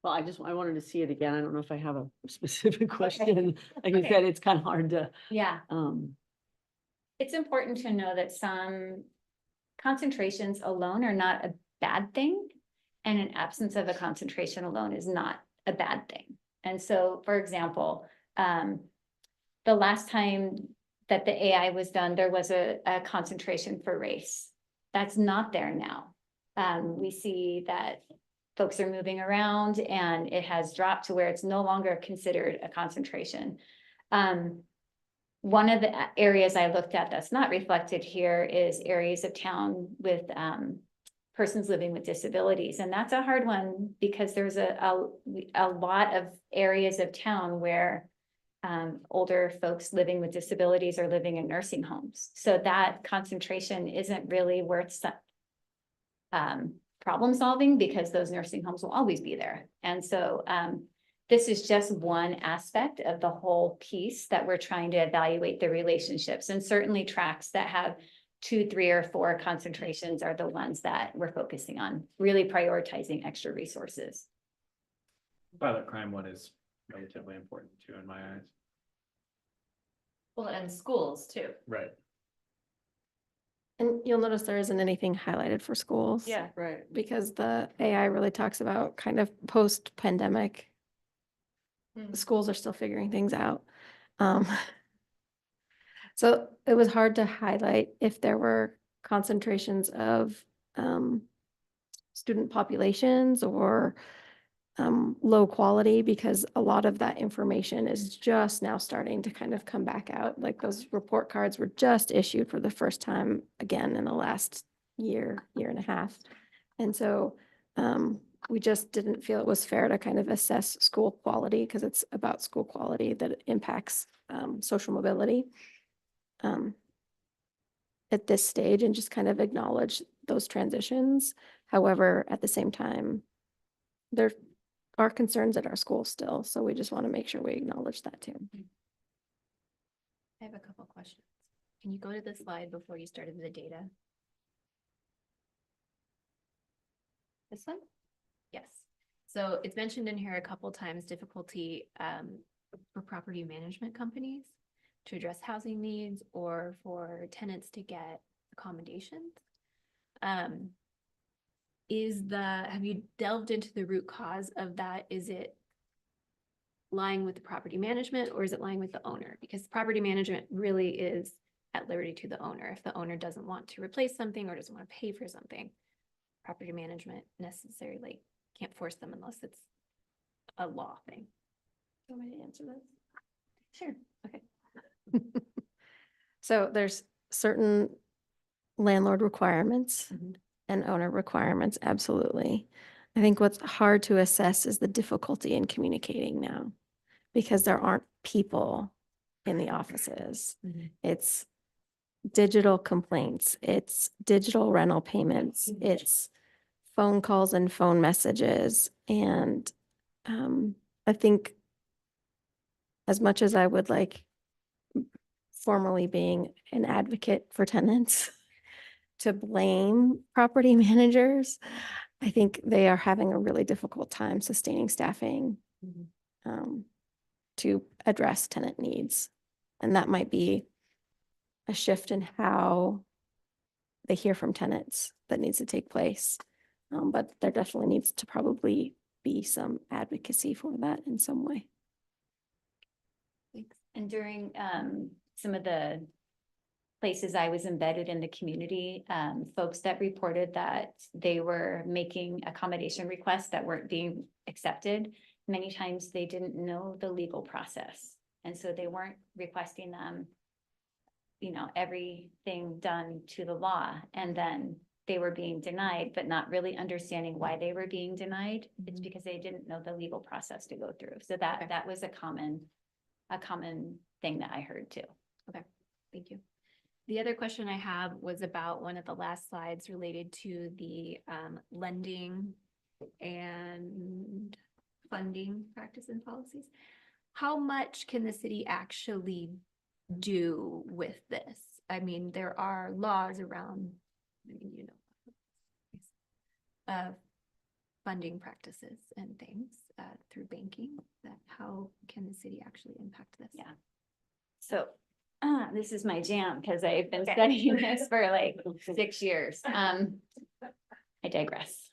Well, I wanted to see it again. I don't know if I have a specific question. Like I said, it's kind of hard to, Yeah. It's important to know that some concentrations alone are not a bad thing. And an absence of a concentration alone is not a bad thing. And so, for example, the last time that the AI was done, there was a concentration for race. That's not there now. We see that folks are moving around and it has dropped to where it's no longer considered a concentration. One of the areas I looked at that's not reflected here is areas of town with persons living with disabilities. And that's a hard one because there's a lot of areas of town where older folks living with disabilities are living in nursing homes. So that concentration isn't really worth problem solving because those nursing homes will always be there. And so this is just one aspect of the whole piece that we're trying to evaluate the relationships, and certainly tracks that have 2, 3, or 4 concentrations are the ones that we're focusing on, really prioritizing extra resources. Violent crime one is relatively important too, in my eyes. Well, and schools too. Right. And you'll notice there isn't anything highlighted for schools. Yeah. right. Because the AI really talks about kind of post-pandemic. Schools are still figuring things out. So it was hard to highlight if there were concentrations of student populations or low quality, because a lot of that information is just now starting to kind of come back out. Like those report cards were just issued for the first time again in the last year and a half. And so we just didn't feel it was fair to kind of assess school quality, because it's about school quality that it impacts social mobility at this stage, and just kind of acknowledge those transitions. However, at the same time, there are concerns at our school still, so we just want to make sure we acknowledge that too. I have a couple questions. Can you go to the slide before you started the data? This one? Yes. So it's mentioned in here a couple times, difficulty for property management companies to address housing needs or for tenants to get accommodations. Have you delved into the root cause of that? Is it lying with the property management or is it lying with the owner? Because property management really is at liberty to the owner. If the owner doesn't want to replace something or doesn't want to pay for something, property management necessarily can't force them unless it's a law thing. Do you want me to answer this? Sure. Okay. So there's certain landlord requirements Mhm. and owner requirements, absolutely. I think what's hard to assess is the difficulty in communicating now, because there aren't people in the offices. Mhm. It's digital complaints, it's digital rental payments, it's phone calls and phone messages. And I think as much as I would like formally being an advocate for tenants to blame property managers, I think they are having a really difficult time sustaining staffing to address tenant needs. And that might be a shift in how they hear from tenants that needs to take place. But there definitely needs to probably be some advocacy for that in some way. And during some of the places I was embedded in the community, folks that reported that they were making accommodation requests that weren't being accepted. Many times they didn't know the legal process, and so they weren't requesting them, you know, everything done to the law, and then they were being denied, but not really understanding why they were being denied. It's because they didn't know the legal process to go through. So that was a common thing that I heard too. Thank you. The other question I have was about one of the last slides related to the lending and funding practice and policies. How much can the city actually do with this? I mean, there are laws around, I mean, you know, of funding practices and things through banking, that how can the city actually impact this? Yeah. So this is my jam because I've been studying this for like 6 years. I digress.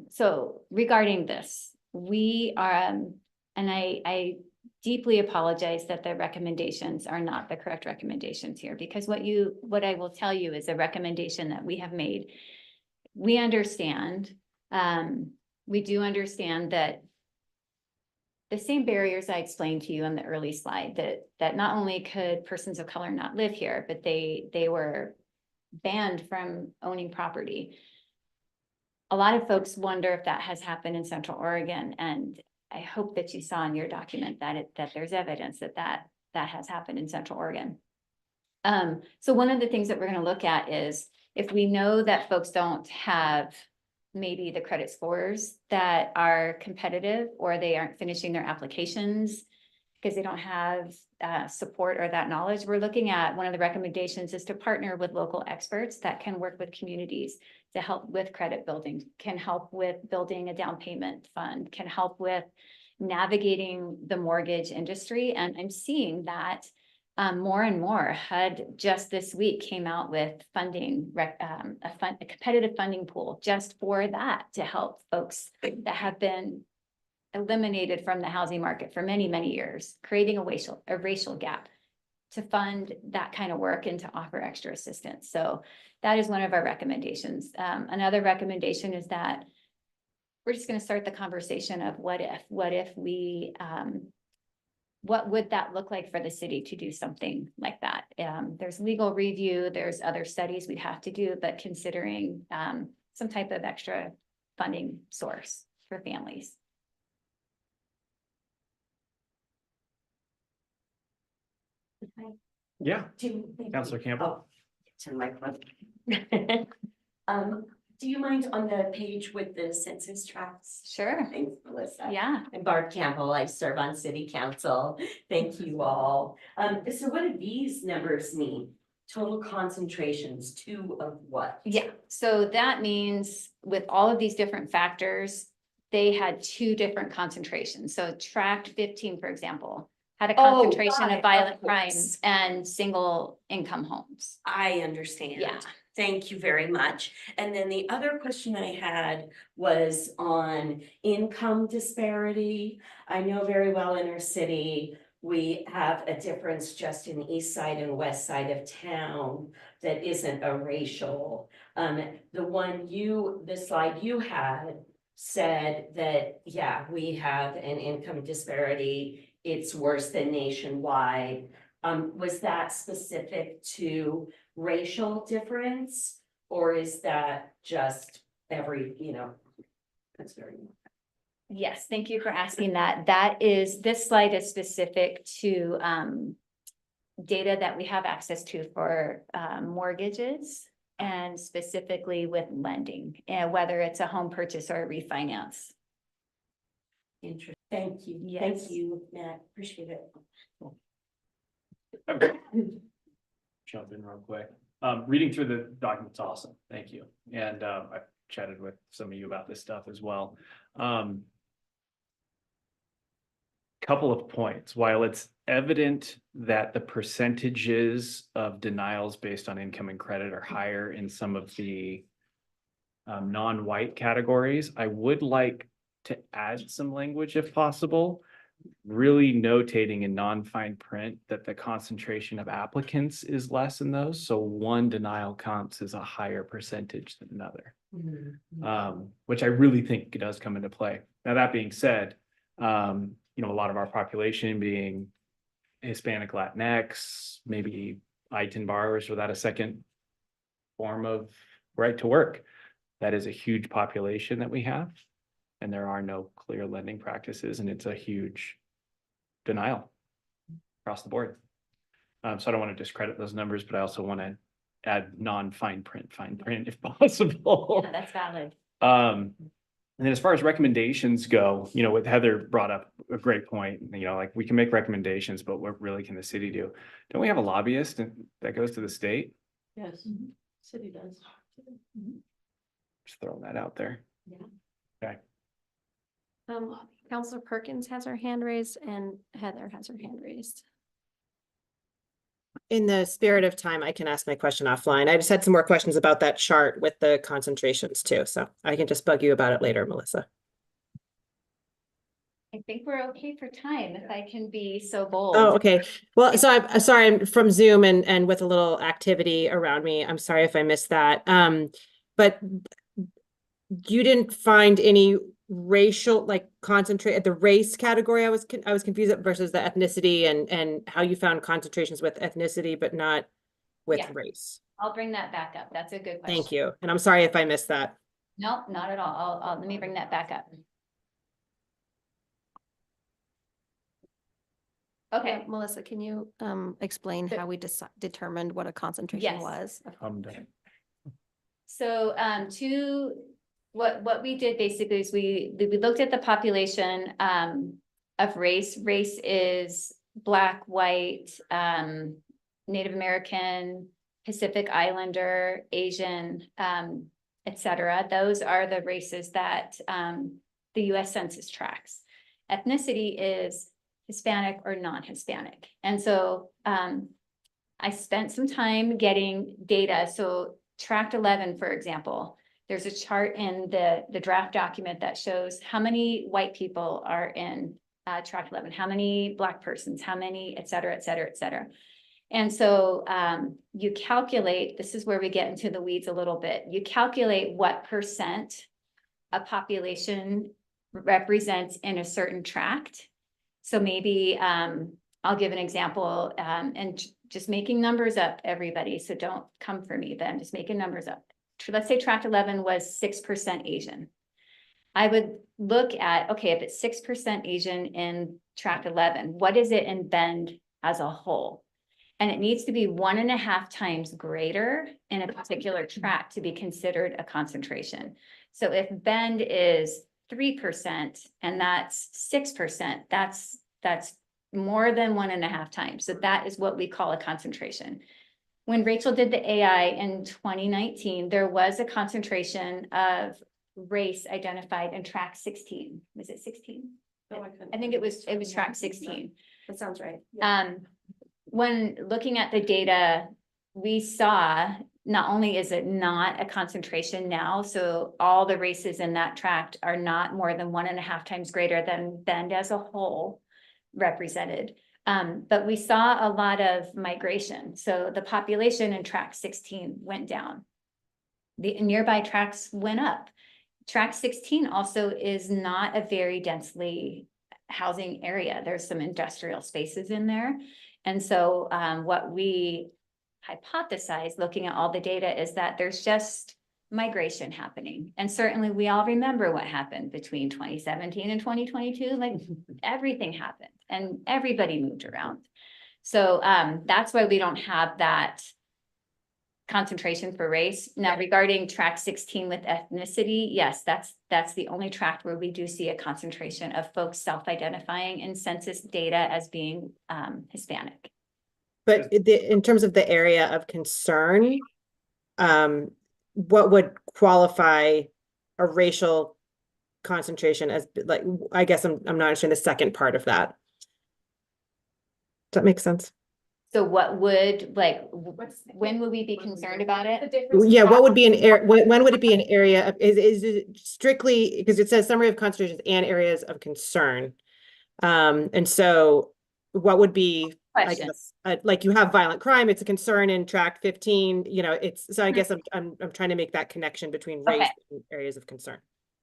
So regarding this, we are, and I deeply apologize that the recommendations are not the correct recommendations here, because what I will tell you is a recommendation that we have made. We understand, we do understand that the same barriers I explained to you on the early slide, that not only could persons of color not live here, but they were banned from owning property. A lot of folks wonder if that has happened in Central Oregon, and I hope that you saw in your document that there's evidence that has happened in Central Oregon. So one of the things that we're going to look at is if we know that folks don't have maybe the credit scores that are competitive, or they aren't finishing their applications because they don't have support or that knowledge, we're looking at, one of the recommendations is to partner with local experts that can work with communities to help with credit building, can help with building a down payment fund, can help with navigating the mortgage industry. And I'm seeing that more and more. HUD just this week came out with funding, a competitive funding pool just for that, to help folks that have been eliminated from the housing market for many, many years, creating a racial gap to fund that kind of work and to offer extra assistance. So that is one of our recommendations. Another recommendation is that we're just going to start the conversation of what if we, what would that look like for the city to do something like that? There's legal review, there's other studies we'd have to do, but considering some type of extra funding source for families. Yeah, Councilor Campbell. Turn my phone. Do you mind on the page with the census tracts? Sure. Thanks, Melissa. Yeah. I'm Barb Campbell. I serve on city council. Thank you all. So what do these numbers mean? Total concentrations, 2 of what? Yeah, so that means with all of these different factors, they had 2 different concentrations. So tract 15, for example, had a concentration of violent crimes and single income homes. I understand. Yeah. Thank you very much. And then the other question I had was on income disparity. I know very well in our city, we have a difference just in the east side and west side of town that isn't a racial. The slide you had said that, yeah, we have an income disparity. It's worse than nationwide. Was that specific to racial difference, or is that just every, that's very. Yes, thank you for asking that. This slide is specific to data that we have access to for mortgages, and specifically with lending, and whether it's a home purchase or a refinance. Interesting. Thank you. Yes. Thank you, Matt. Appreciate it. Jump in real quick. Reading through the document's awesome. Thank you. And I've chatted with some of you about this stuff as well. Couple of points. While it's evident that the percentages of denials based on income and credit are higher in some of the non-white categories, I would like to add some language if possible really notating in non-fine print that the concentration of applicants is less in those. So one denial counts as a higher percentage than another. Which I really think it does come into play. Now, that being said, you know, a lot of our population being Hispanic, Latinx, maybe ITIN borrowers without a second form of right to work. That is a huge population that we have. And there are no clear lending practices, and it's a huge denial across the board. So I don't want to discredit those numbers, but I also want to add non-fine print, fine print if possible. Yeah, that's valid. And then as far as recommendations go, you know, what Heather brought up a great point, you know, like we can make recommendations, but what really can the city do? Don't we have a lobbyist that goes to the state? Yes, city does. Just throwing that out there. Counselor Perkins has her hand raised and Heather has her hand raised. In the spirit of time, I can ask my question offline. I just had some more questions about that chart with the concentrations too, so I can just bug you about it later, Melissa. I think we're okay for time, if I can be so bold. Oh, okay. Well, so I'm sorry, I'm from Zoom and with a little activity around me. I'm sorry if I missed that. But you didn't find any racial, like concentrate at the race category. I was confused versus the ethnicity and how you found concentrations with ethnicity, but not with Yeah. race. I'll bring that back up. That's a good question. Thank you. And I'm sorry if I missed that. Nope, not at all. Let me bring that back up. Okay, Yeah, Melissa, can you explain how we determined what a concentration Yes. was? I'm done. so what we did basically is we looked at the population of race. Race is Black, white, Native American, Pacific Islander, Asian, etc. Those are the races that the US Census tracks. Ethnicity is Hispanic or non-Hispanic. And so I spent some time getting data. So tract 11, for example, there's a chart in the draft document that shows how many white people are in tract 11, how many Black persons, how many, et cetera, et cetera, et cetera. And so you calculate, this is where we get into the weeds a little bit. You calculate what percent a population represents in a certain tract. So maybe I'll give an example and just making numbers up, everybody. So don't come for me, but I'm just making numbers up. Let's say tract 11 was 6% Asian. I would look at, okay, if it's 6% Asian in tract 11, what is it in Bend as a whole? And it needs to be 1.5 times greater in a particular tract to be considered a concentration. So if Bend is 3% and that's 6%, that's more than 1.5 times. So that is what we call a concentration. When Rachel did the AI in 2019, there was a concentration of race identified in tract 16. Was it 16? I think it was tract 16. That sounds right. When looking at the data, we saw not only is it not a concentration now, so all the races in that tract are not more than 1.5 times greater than Bend as a whole represented. But we saw a lot of migration. So the population in tract 16 went down. The nearby tracts went up. Tract 16 also is not a very densely housing area. There's some industrial spaces in there. And so what we hypothesized looking at all the data is that there's just migration happening. And certainly we all remember what happened between 2017 and 2022, like everything happened and everybody moved around. So that's why we don't have that concentration for race. Now regarding tract 16 with ethnicity, yes, that's the only tract where we do see a concentration of folks self-identifying in census data as being Hispanic. But in terms of the area of concern, what would qualify a racial concentration as, like, I guess I'm not understanding the second part of that. Does that make sense? So what would, like, when would we be concerned about it? Yeah, what would be an area, when would it be an area of, is it strictly, because it says summary of concentrations and areas of concern. And so what would be, I Question. guess, like you have violent crime, it's a concern in track 15, you know, it's, so I guess I'm trying to make that connection between race Okay. and areas of concern.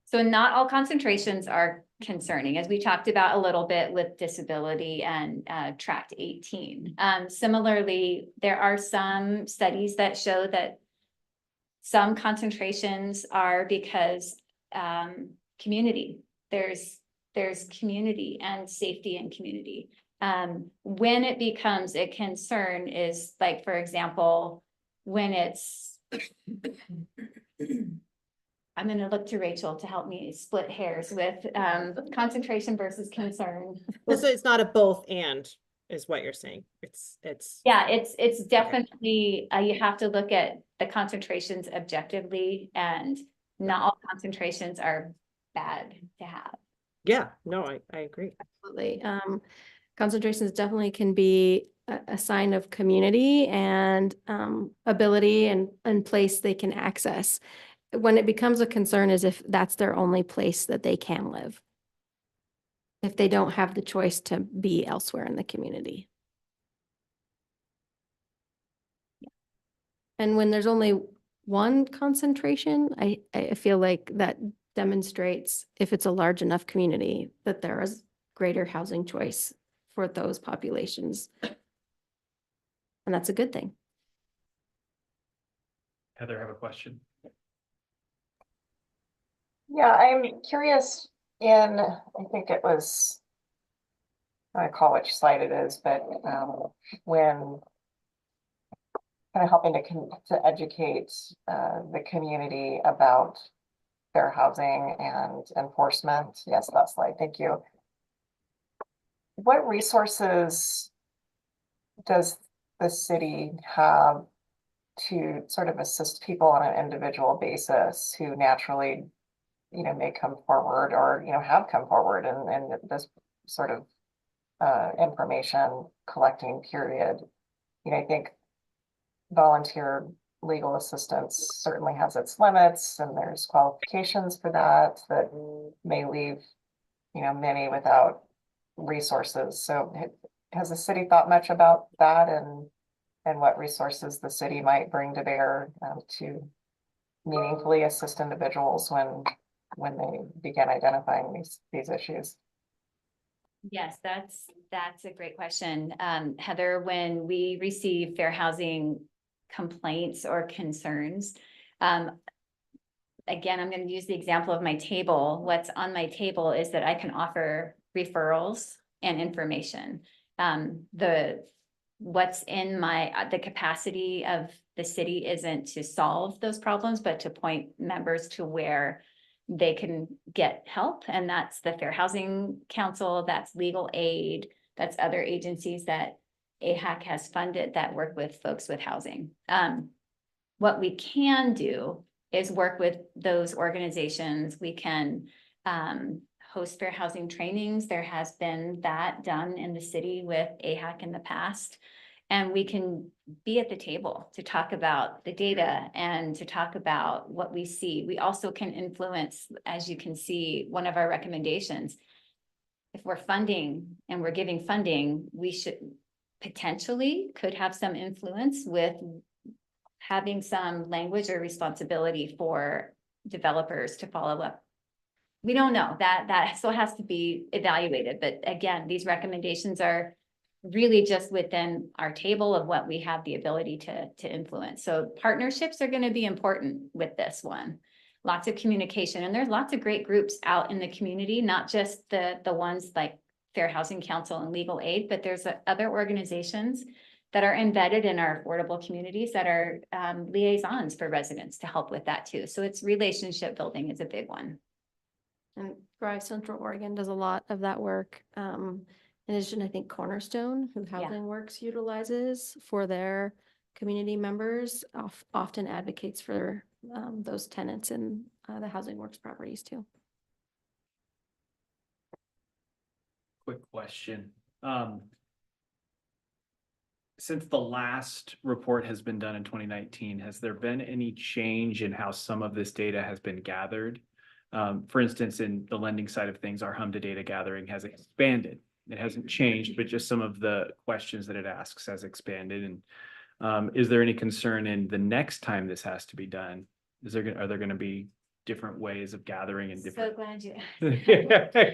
So not all concentrations are concerning, as we talked about a little bit with disability and tract 18. Similarly, there are some studies that show that some concentrations are because community, there's community and safety and community. When it becomes a concern is like, for example, when it's I'm gonna look to Rachel to help me split hairs with concentration versus concern. Well, so it's not a both and is what you're saying. It's Yeah, it's definitely, you have to look at the concentrations objectively, and not all concentrations are bad to have. yeah, no, I agree. Absolutely. Concentrations definitely can be a sign of community and ability and place they can access. When it becomes a concern is if that's their only place that they can live. If they don't have the choice to be elsewhere in the community. And when there's only one concentration, I feel like that demonstrates, if it's a large enough community, that there is greater housing choice for those populations. And that's a good thing. Heather, have a question? Yeah, I'm curious in, I think it was, I call which slide it is, but when kind of helping to educate the community about fair housing and enforcement. Yes, that slide, thank you. What resources does the city have to sort of assist people on an individual basis who naturally, you know, may come forward or, you know, have come forward and this sort of information collecting period? You know, I think volunteer legal assistance certainly has its limits, and there's qualifications for that may leave, you know, many without resources. So has the city thought much about that and what resources the city might bring to bear to meaningfully assist individuals when they begin identifying these issues? Yes, that's a great question. Heather, when we receive fair housing complaints or concerns, again, I'm going to use the example of my table. What's on my table is that I can offer referrals and information. What's in the capacity of the city isn't to solve those problems, but to point members to where they can get help. And that's the Fair Housing Council, that's legal aid, that's other agencies that AHAC has funded that work with folks with housing. What we can do is work with those organizations. We can host fair housing trainings. There has been that done in the city with AHAC in the past. And we can be at the table to talk about the data and to talk about what we see. We also can influence, as you can see, one of our recommendations. If we're funding and we're giving funding, we should potentially could have some influence with having some language or responsibility for developers to follow up. We don't know, that still has to be evaluated. But again, these recommendations are really just within our table of what we have the ability to influence. So partnerships are going to be important with this one. Lots of communication, and there's lots of great groups out in the community, not just the ones like Fair Housing Council and Legal Aid, but there's other organizations that are embedded in our affordable communities that are liaisons for residents to help with that too. So it's relationship building is a big one. And Thrive Central Oregon does a lot of that work. In addition, I think Cornerstone, who Housing Works utilizes for their community members, often advocates for those tenants in the Housing Works properties too. Quick question. Since the last report has been done in 2019, has there been any change in how some of this data has been gathered? For instance, in the lending side of things, our hum to data gathering has expanded. It hasn't changed, but just some of the questions that it asks has expanded. And is there any concern in the next time this has to be done? Are there gonna be different ways of gathering and So different glad you.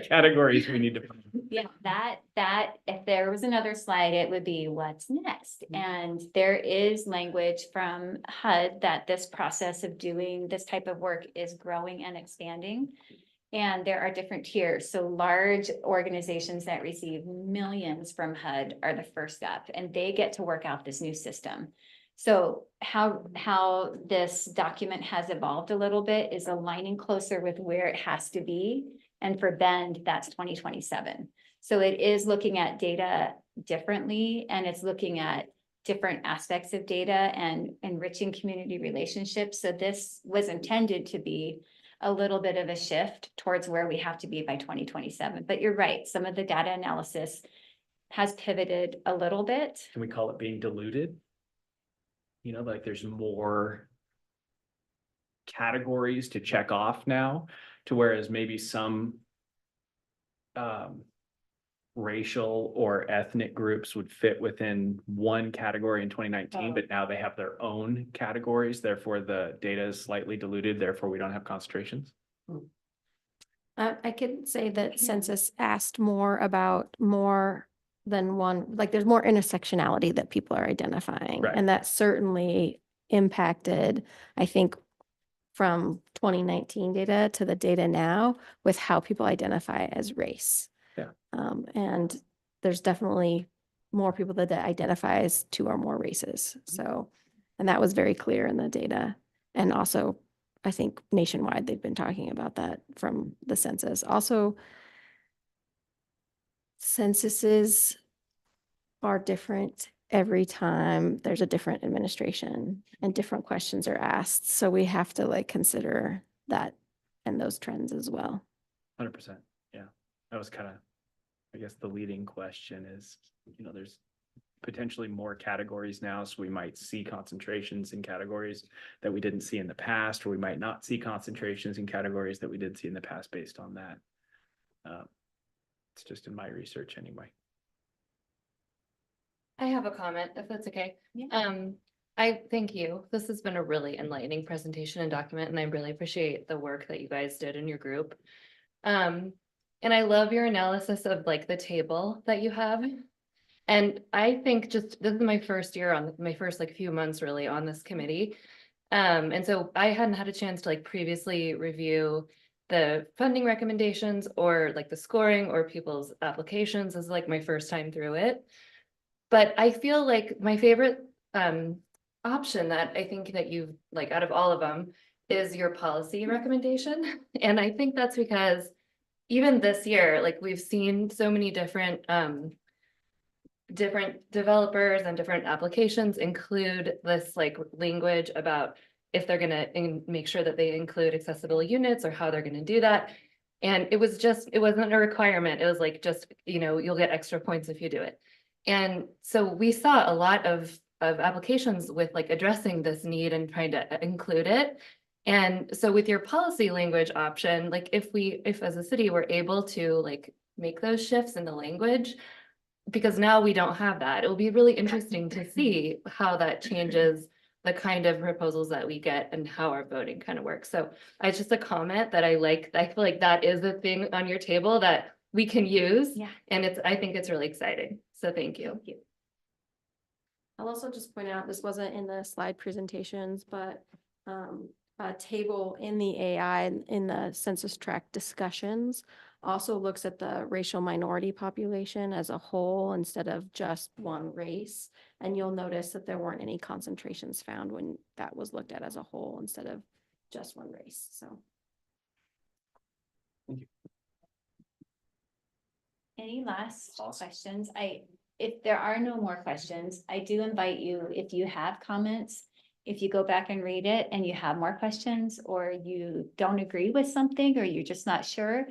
categories we need to? Yeah, that, if there was another slide, it would be what's next. And there is language from HUD that this process of doing this type of work is growing and expanding. And there are different tiers. So large organizations that receive millions from HUD are the first step, and they get to work out this new system. So how this document has evolved a little bit is aligning closer with where it has to be. And for Bend, that's 2027. So it is looking at data differently, and it's looking at different aspects of data and enriching community relationships. So this was intended to be a little bit of a shift towards where we have to be by 2027. But you're right, some of the data analysis has pivoted a little bit. Can we call it being diluted? You know, like there's more categories to check off now, to whereas maybe some racial or ethnic groups would fit within one category in 2019, but now they have their own categories. Therefore, the data is slightly diluted. Therefore, we don't have concentrations. I could say that census asked more about more than one, like there's more intersectionality that people are identifying. Right. And that certainly impacted, I think, from 2019 data to the data now with how people identify as race. Yeah. And there's definitely more people that identify as two or more races. So, and that was very clear in the data. And also, I think nationwide, they've been talking about that from the census. Also, censuses are different every time there's a different administration and different questions are asked. So we have to like consider that and those trends as well. 100%. Yeah. That was kind of, I guess, the leading question is, you know, there's potentially more categories now. So we might see concentrations in categories that we didn't see in the past, or we might not see concentrations in categories that we did see in the past based on that. It's just in my research anyway. I have a comment, if that's okay. Yeah. I thank you. This has been a really enlightening presentation and document, and I really appreciate the work that you guys did in your group. And I love your analysis of like the table that you have. And I think just, this is my first year on, my first like few months really on this committee. And so I hadn't had a chance to like previously review the funding recommendations or like the scoring or people's applications. This is like my first time through it. But I feel like my favorite option that I think that you've like out of all of them is your policy recommendation. And I think that's because even this year, like we've seen so many different developers and different applications include this like language about if they're gonna make sure that they include accessible units or how they're gonna do that. And it wasn't a requirement. It was like, just, you know, you'll get extra points if you do it. And so we saw a lot of applications with like addressing this need and trying to include it. And so with your policy language option, like if as a city we're able to like make those shifts in the language, because now we don't have that, it will be really interesting to see how that changes the kind of proposals that we get and how our voting kind of works. So it's just a comment that I like. I feel like that is a thing on your table that we can use. Yeah. And I think it's really exciting. So thank you. Thank you. I'll also just point out, this wasn't in the slide presentations, but a table in the AI and in the census tract discussions also looks at the racial minority population as a whole instead of just one race. And you'll notice that there weren't any concentrations found when that was looked at as a whole instead of just one race. So. Thank you. Any last questions? If there are no more questions, I do invite you, if you have comments, if you go back and read it and you have more questions or you don't agree with something or you're just not sure,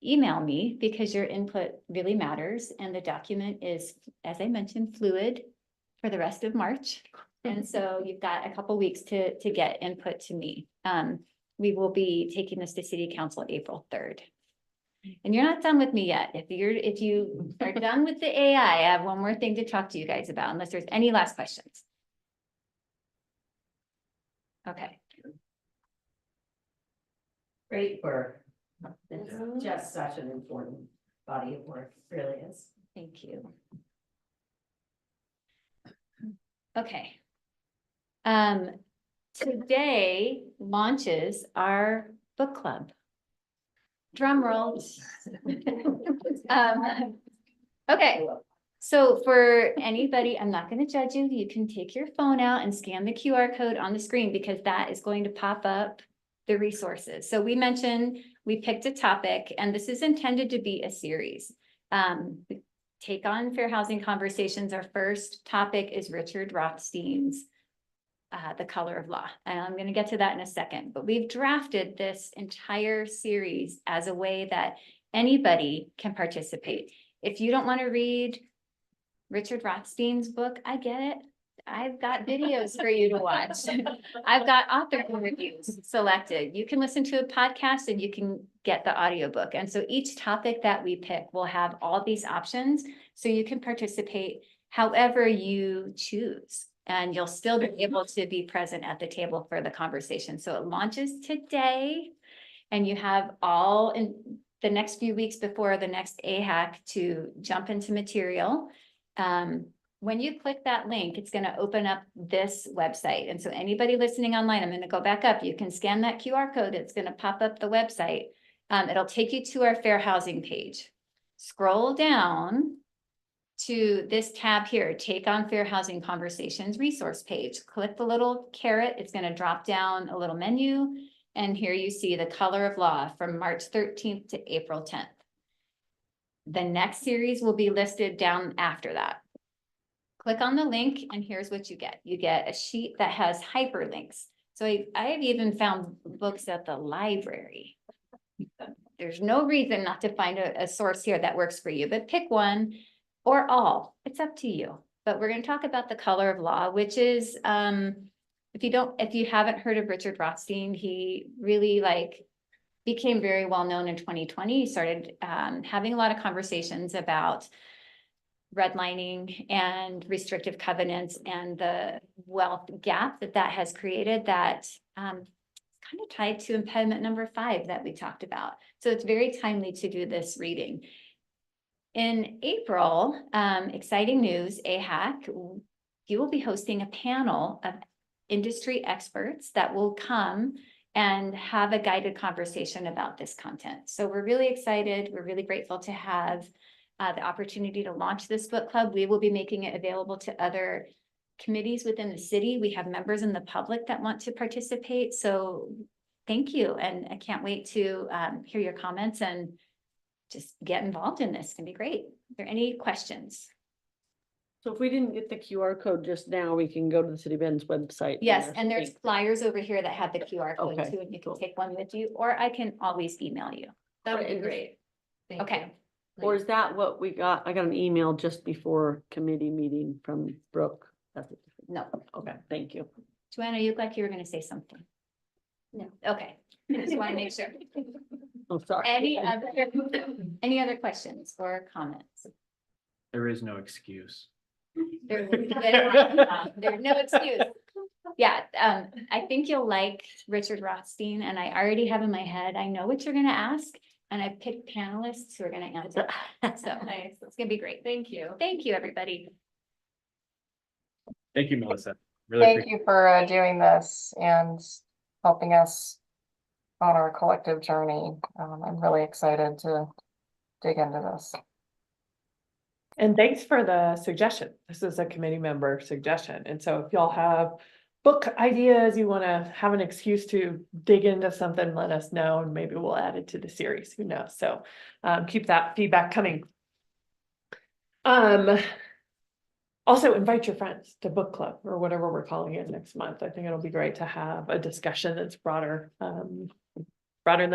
email me because your input really matters. And the document is, as I mentioned, fluid for the rest of March. And so you've got a couple weeks to get input to me. we will be taking this to city council April 3rd. And you're not done with me yet. If you are done with the AI, I have one more thing to talk to you guys about, unless there's any last questions. Okay. Great work. It's just such an important body of work, it really is. Thank you. Okay. Today launches our book club. Drum roll. Okay, so for anybody, I'm not going to judge you. You can take your phone out and scan the QR code on the screen because that is going to pop up the resources. So we mentioned we picked a topic, and this is intended to be a series. Take on Fair Housing Conversations. Our first topic is Richard Rothstein's The Color of Law. And I'm going to get to that in a second, but we've drafted this entire series as a way that anybody can participate. If you don't want to read Richard Rothstein's book, I get it. I've got videos for you to watch. I've got author reviews selected. You can listen to a podcast and you can get the audiobook. And so each topic that we pick will have all these options, so you can participate however you choose. And you'll still be able to be present at the table for the conversation. So it launches today, and you have all in the next few weeks before the next AHAC to jump into material. When you click that link, it's going to open up this website. And so anybody listening online, I'm going to go back up. You can scan that QR code. It's going to pop up the website. It'll take you to our fair housing page. Scroll down to this tab here, Take on Fair Housing Conversations resource page. Click the little caret. It's going to drop down a little menu. And here you see The Color of Law from March 13th to April 10th. The next series will be listed down after that. Click on the link, and here's what you get. You get a sheet that has hyperlinks. So I have even found books at the library. There's no reason not to find a source here that works for you, but pick one or all. It's up to you. But we're going to talk about The Color of Law, which is, if you haven't heard of Richard Rothstein, he really became very well known in 2020. He started having a lot of conversations about redlining and restrictive covenants and the wealth gap that has created that kind of tied to impediment number 5 that we talked about. So it's very timely to do this reading. In April, exciting news, AHAC, you will be hosting a panel of industry experts that will come and have a guided conversation about this content. So we're really excited. We're really grateful to have the opportunity to launch this book club. We will be making it available to other committees within the city. We have members in the public that want to participate. So thank you. And I can't wait to hear your comments and just get involved in this. It's gonna be great. Are there any questions? So if we didn't get the QR code just now, we can go to the City of Ben's website. Yes, and there's flyers over here that have the QR code Okay, too, and you can take one with you, or I can always email you. That would Right, be and this- great. Thank Okay. you. Or is that what we got? I got an email just before committee meeting from Brooke. That's it. No. Okay, thank you. Joanna, you look like you were gonna say something. No. Okay, I just want to make sure. I'm sorry. Any other questions or comments? There is no excuse. There's no excuse. Yeah, I think you'll like Richard Rothstein, and I already have in my head, I know what you're gonna ask, and I picked panelists who are gonna answer. So Nice. it's gonna be great. Thank you. Thank you, everybody. Thank you, Melissa. Really Thank appreciate you for doing this and helping us on our collective journey. I'm really excited to dig into this. And thanks for the suggestion. This is a committee member suggestion. And so if y'all have book ideas, you want to have an excuse to dig into something, let us know, and maybe we'll add it to the series. Who knows? So keep that feedback coming. Also invite your friends to book club or whatever we're calling it next month. I think it'll be great to have a discussion that's broader than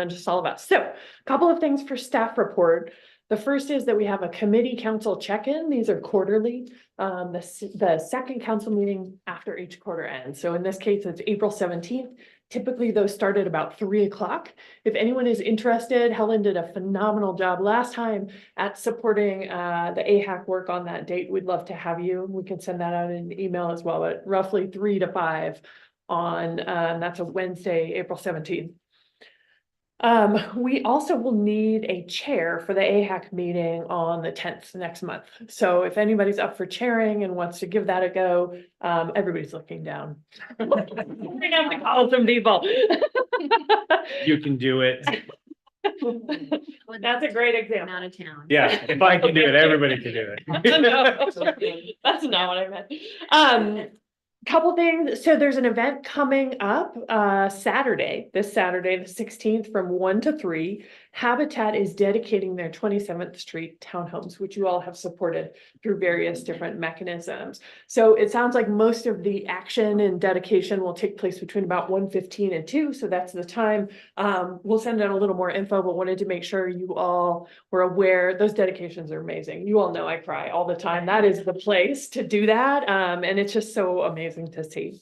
just all of us. So a couple of things for staff report. The first is that we have a committee council check-in. These are quarterly. The second council meeting after each quarter ends. So in this case, it's April 17th. Typically, those start at about 3 o'clock. If anyone is interested, Helen did a phenomenal job last time at supporting the AHAC work on that date. We'd love to have you. We can send that out in an email as well, but roughly 3 to 5 on, that's a Wednesday, April 17th. We also will need a chair for the AHAC meeting on the 10th next month. So if anybody's up for chairing and wants to give that a go, everybody's looking down. We're gonna have to call some people. You can do it. That's a great example. Out of town. Yeah, if I can do it, everybody can do it. That's not what I meant. Couple things. So there's an event coming up Saturday, this Saturday, the 16th from 1 to 3. Habitat is dedicating their 27th Street townhomes, which you all have supported through various different mechanisms. So it sounds like most of the action and dedication will take place between about 1:15 and 2. So that's the time. We'll send out a little more info, but wanted to make sure you all were aware. Those dedications are amazing. You all know I cry all the time. That is the place to do that. And it's just so amazing to see.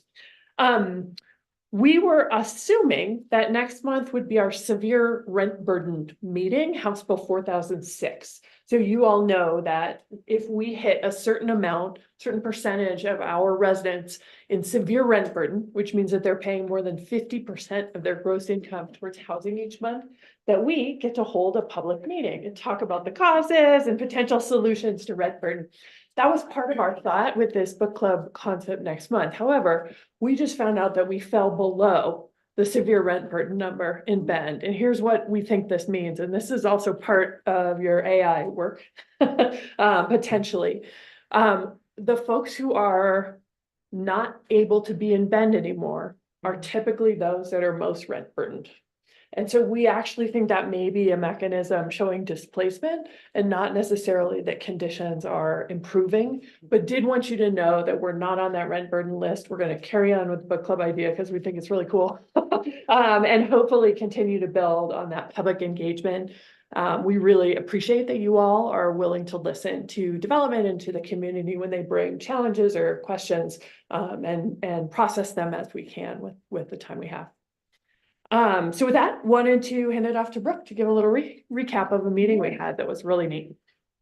We were assuming that next month would be our severe rent burdened meeting, House Bill 4006. So you all know that if we hit a certain amount, certain percentage of our residents in severe rent burden, which means that they're paying more than 50% of their gross income towards housing each month, that we get to hold a public meeting and talk about the causes and potential solutions to rent burden. That was part of our thought with this book club concept next month. However, we just found out that we fell below the severe rent burden number in Bend. And here's what we think this means. And this is also part of your AI work, potentially. The folks who are not able to be in Bend anymore are typically those that are most rent burdened. And so we actually think that may be a mechanism showing displacement and not necessarily that conditions are improving, but did want you to know that we're not on that rent burden list. We're going to carry on with the book club idea because we think it's really cool and hopefully continue to build on that public engagement. We really appreciate that you all are willing to listen to development and to the community when they bring challenges or questions and process them as we can with the time we have. So with that, wanted to hand it off to Brooke to give a little recap of a meeting we had that was really neat.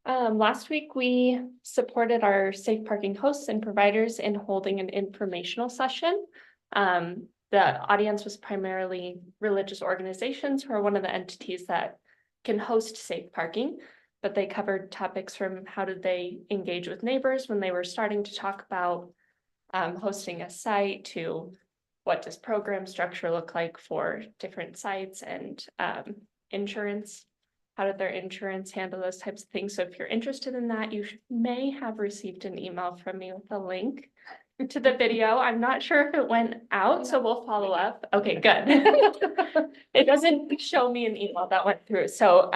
Last week, we supported our safe parking hosts and providers in holding an informational session. The audience was primarily religious organizations who are one of the entities that can host safe parking, but they covered topics from how did they engage with neighbors when they were starting to talk about hosting a site to what does program structure look like for different sites and insurance? How did their insurance handle those types of things? So if you're interested in that, you may have received an email from me with a link to the video. I'm not sure if it went out, so we'll follow up. Okay, good. It doesn't show me an email that went through. So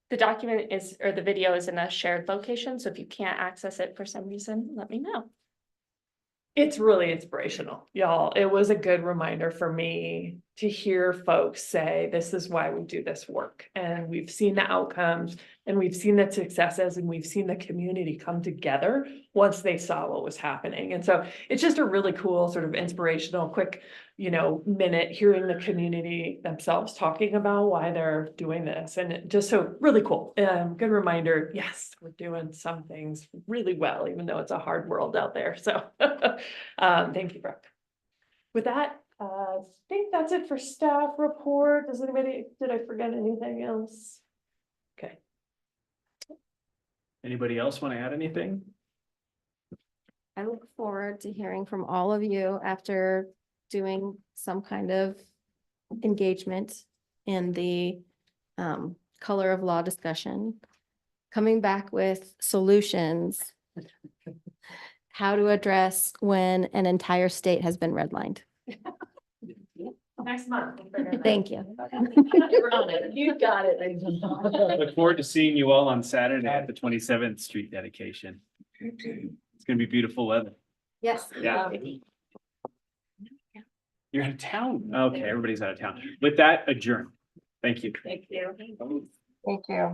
the document is, or the video is in a shared location. So if you can't access it for some reason, let me know. It's really inspirational, y'all. It was a good reminder for me to hear folks say, this is why we do this work. And we've seen the outcomes and we've seen the successes and we've seen the community come together once they saw what was happening. And so it's just a really cool sort of inspirational, quick, minute hearing the community themselves talking about why they're doing this. And just so really cool. Good reminder. Yes, we're doing some things really well, even though it's a hard world out there. So thank you, Brooke. With that, I think that's it for staff report. Did I forget anything else? Okay. Anybody else want to add anything? I look forward to hearing from all of you after doing some kind of engagement in the color of law discussion, coming back with solutions, how to address when an entire state has been redlined. Next month. Thank you. We're on it. You got it. Look forward to seeing you all on Saturday at the 27th Street dedication. It's gonna be beautiful weather. Yes. Yeah. You're out of town. Okay, everybody's out of town. With that, adjourn. Thank you. Thank you. Thank you.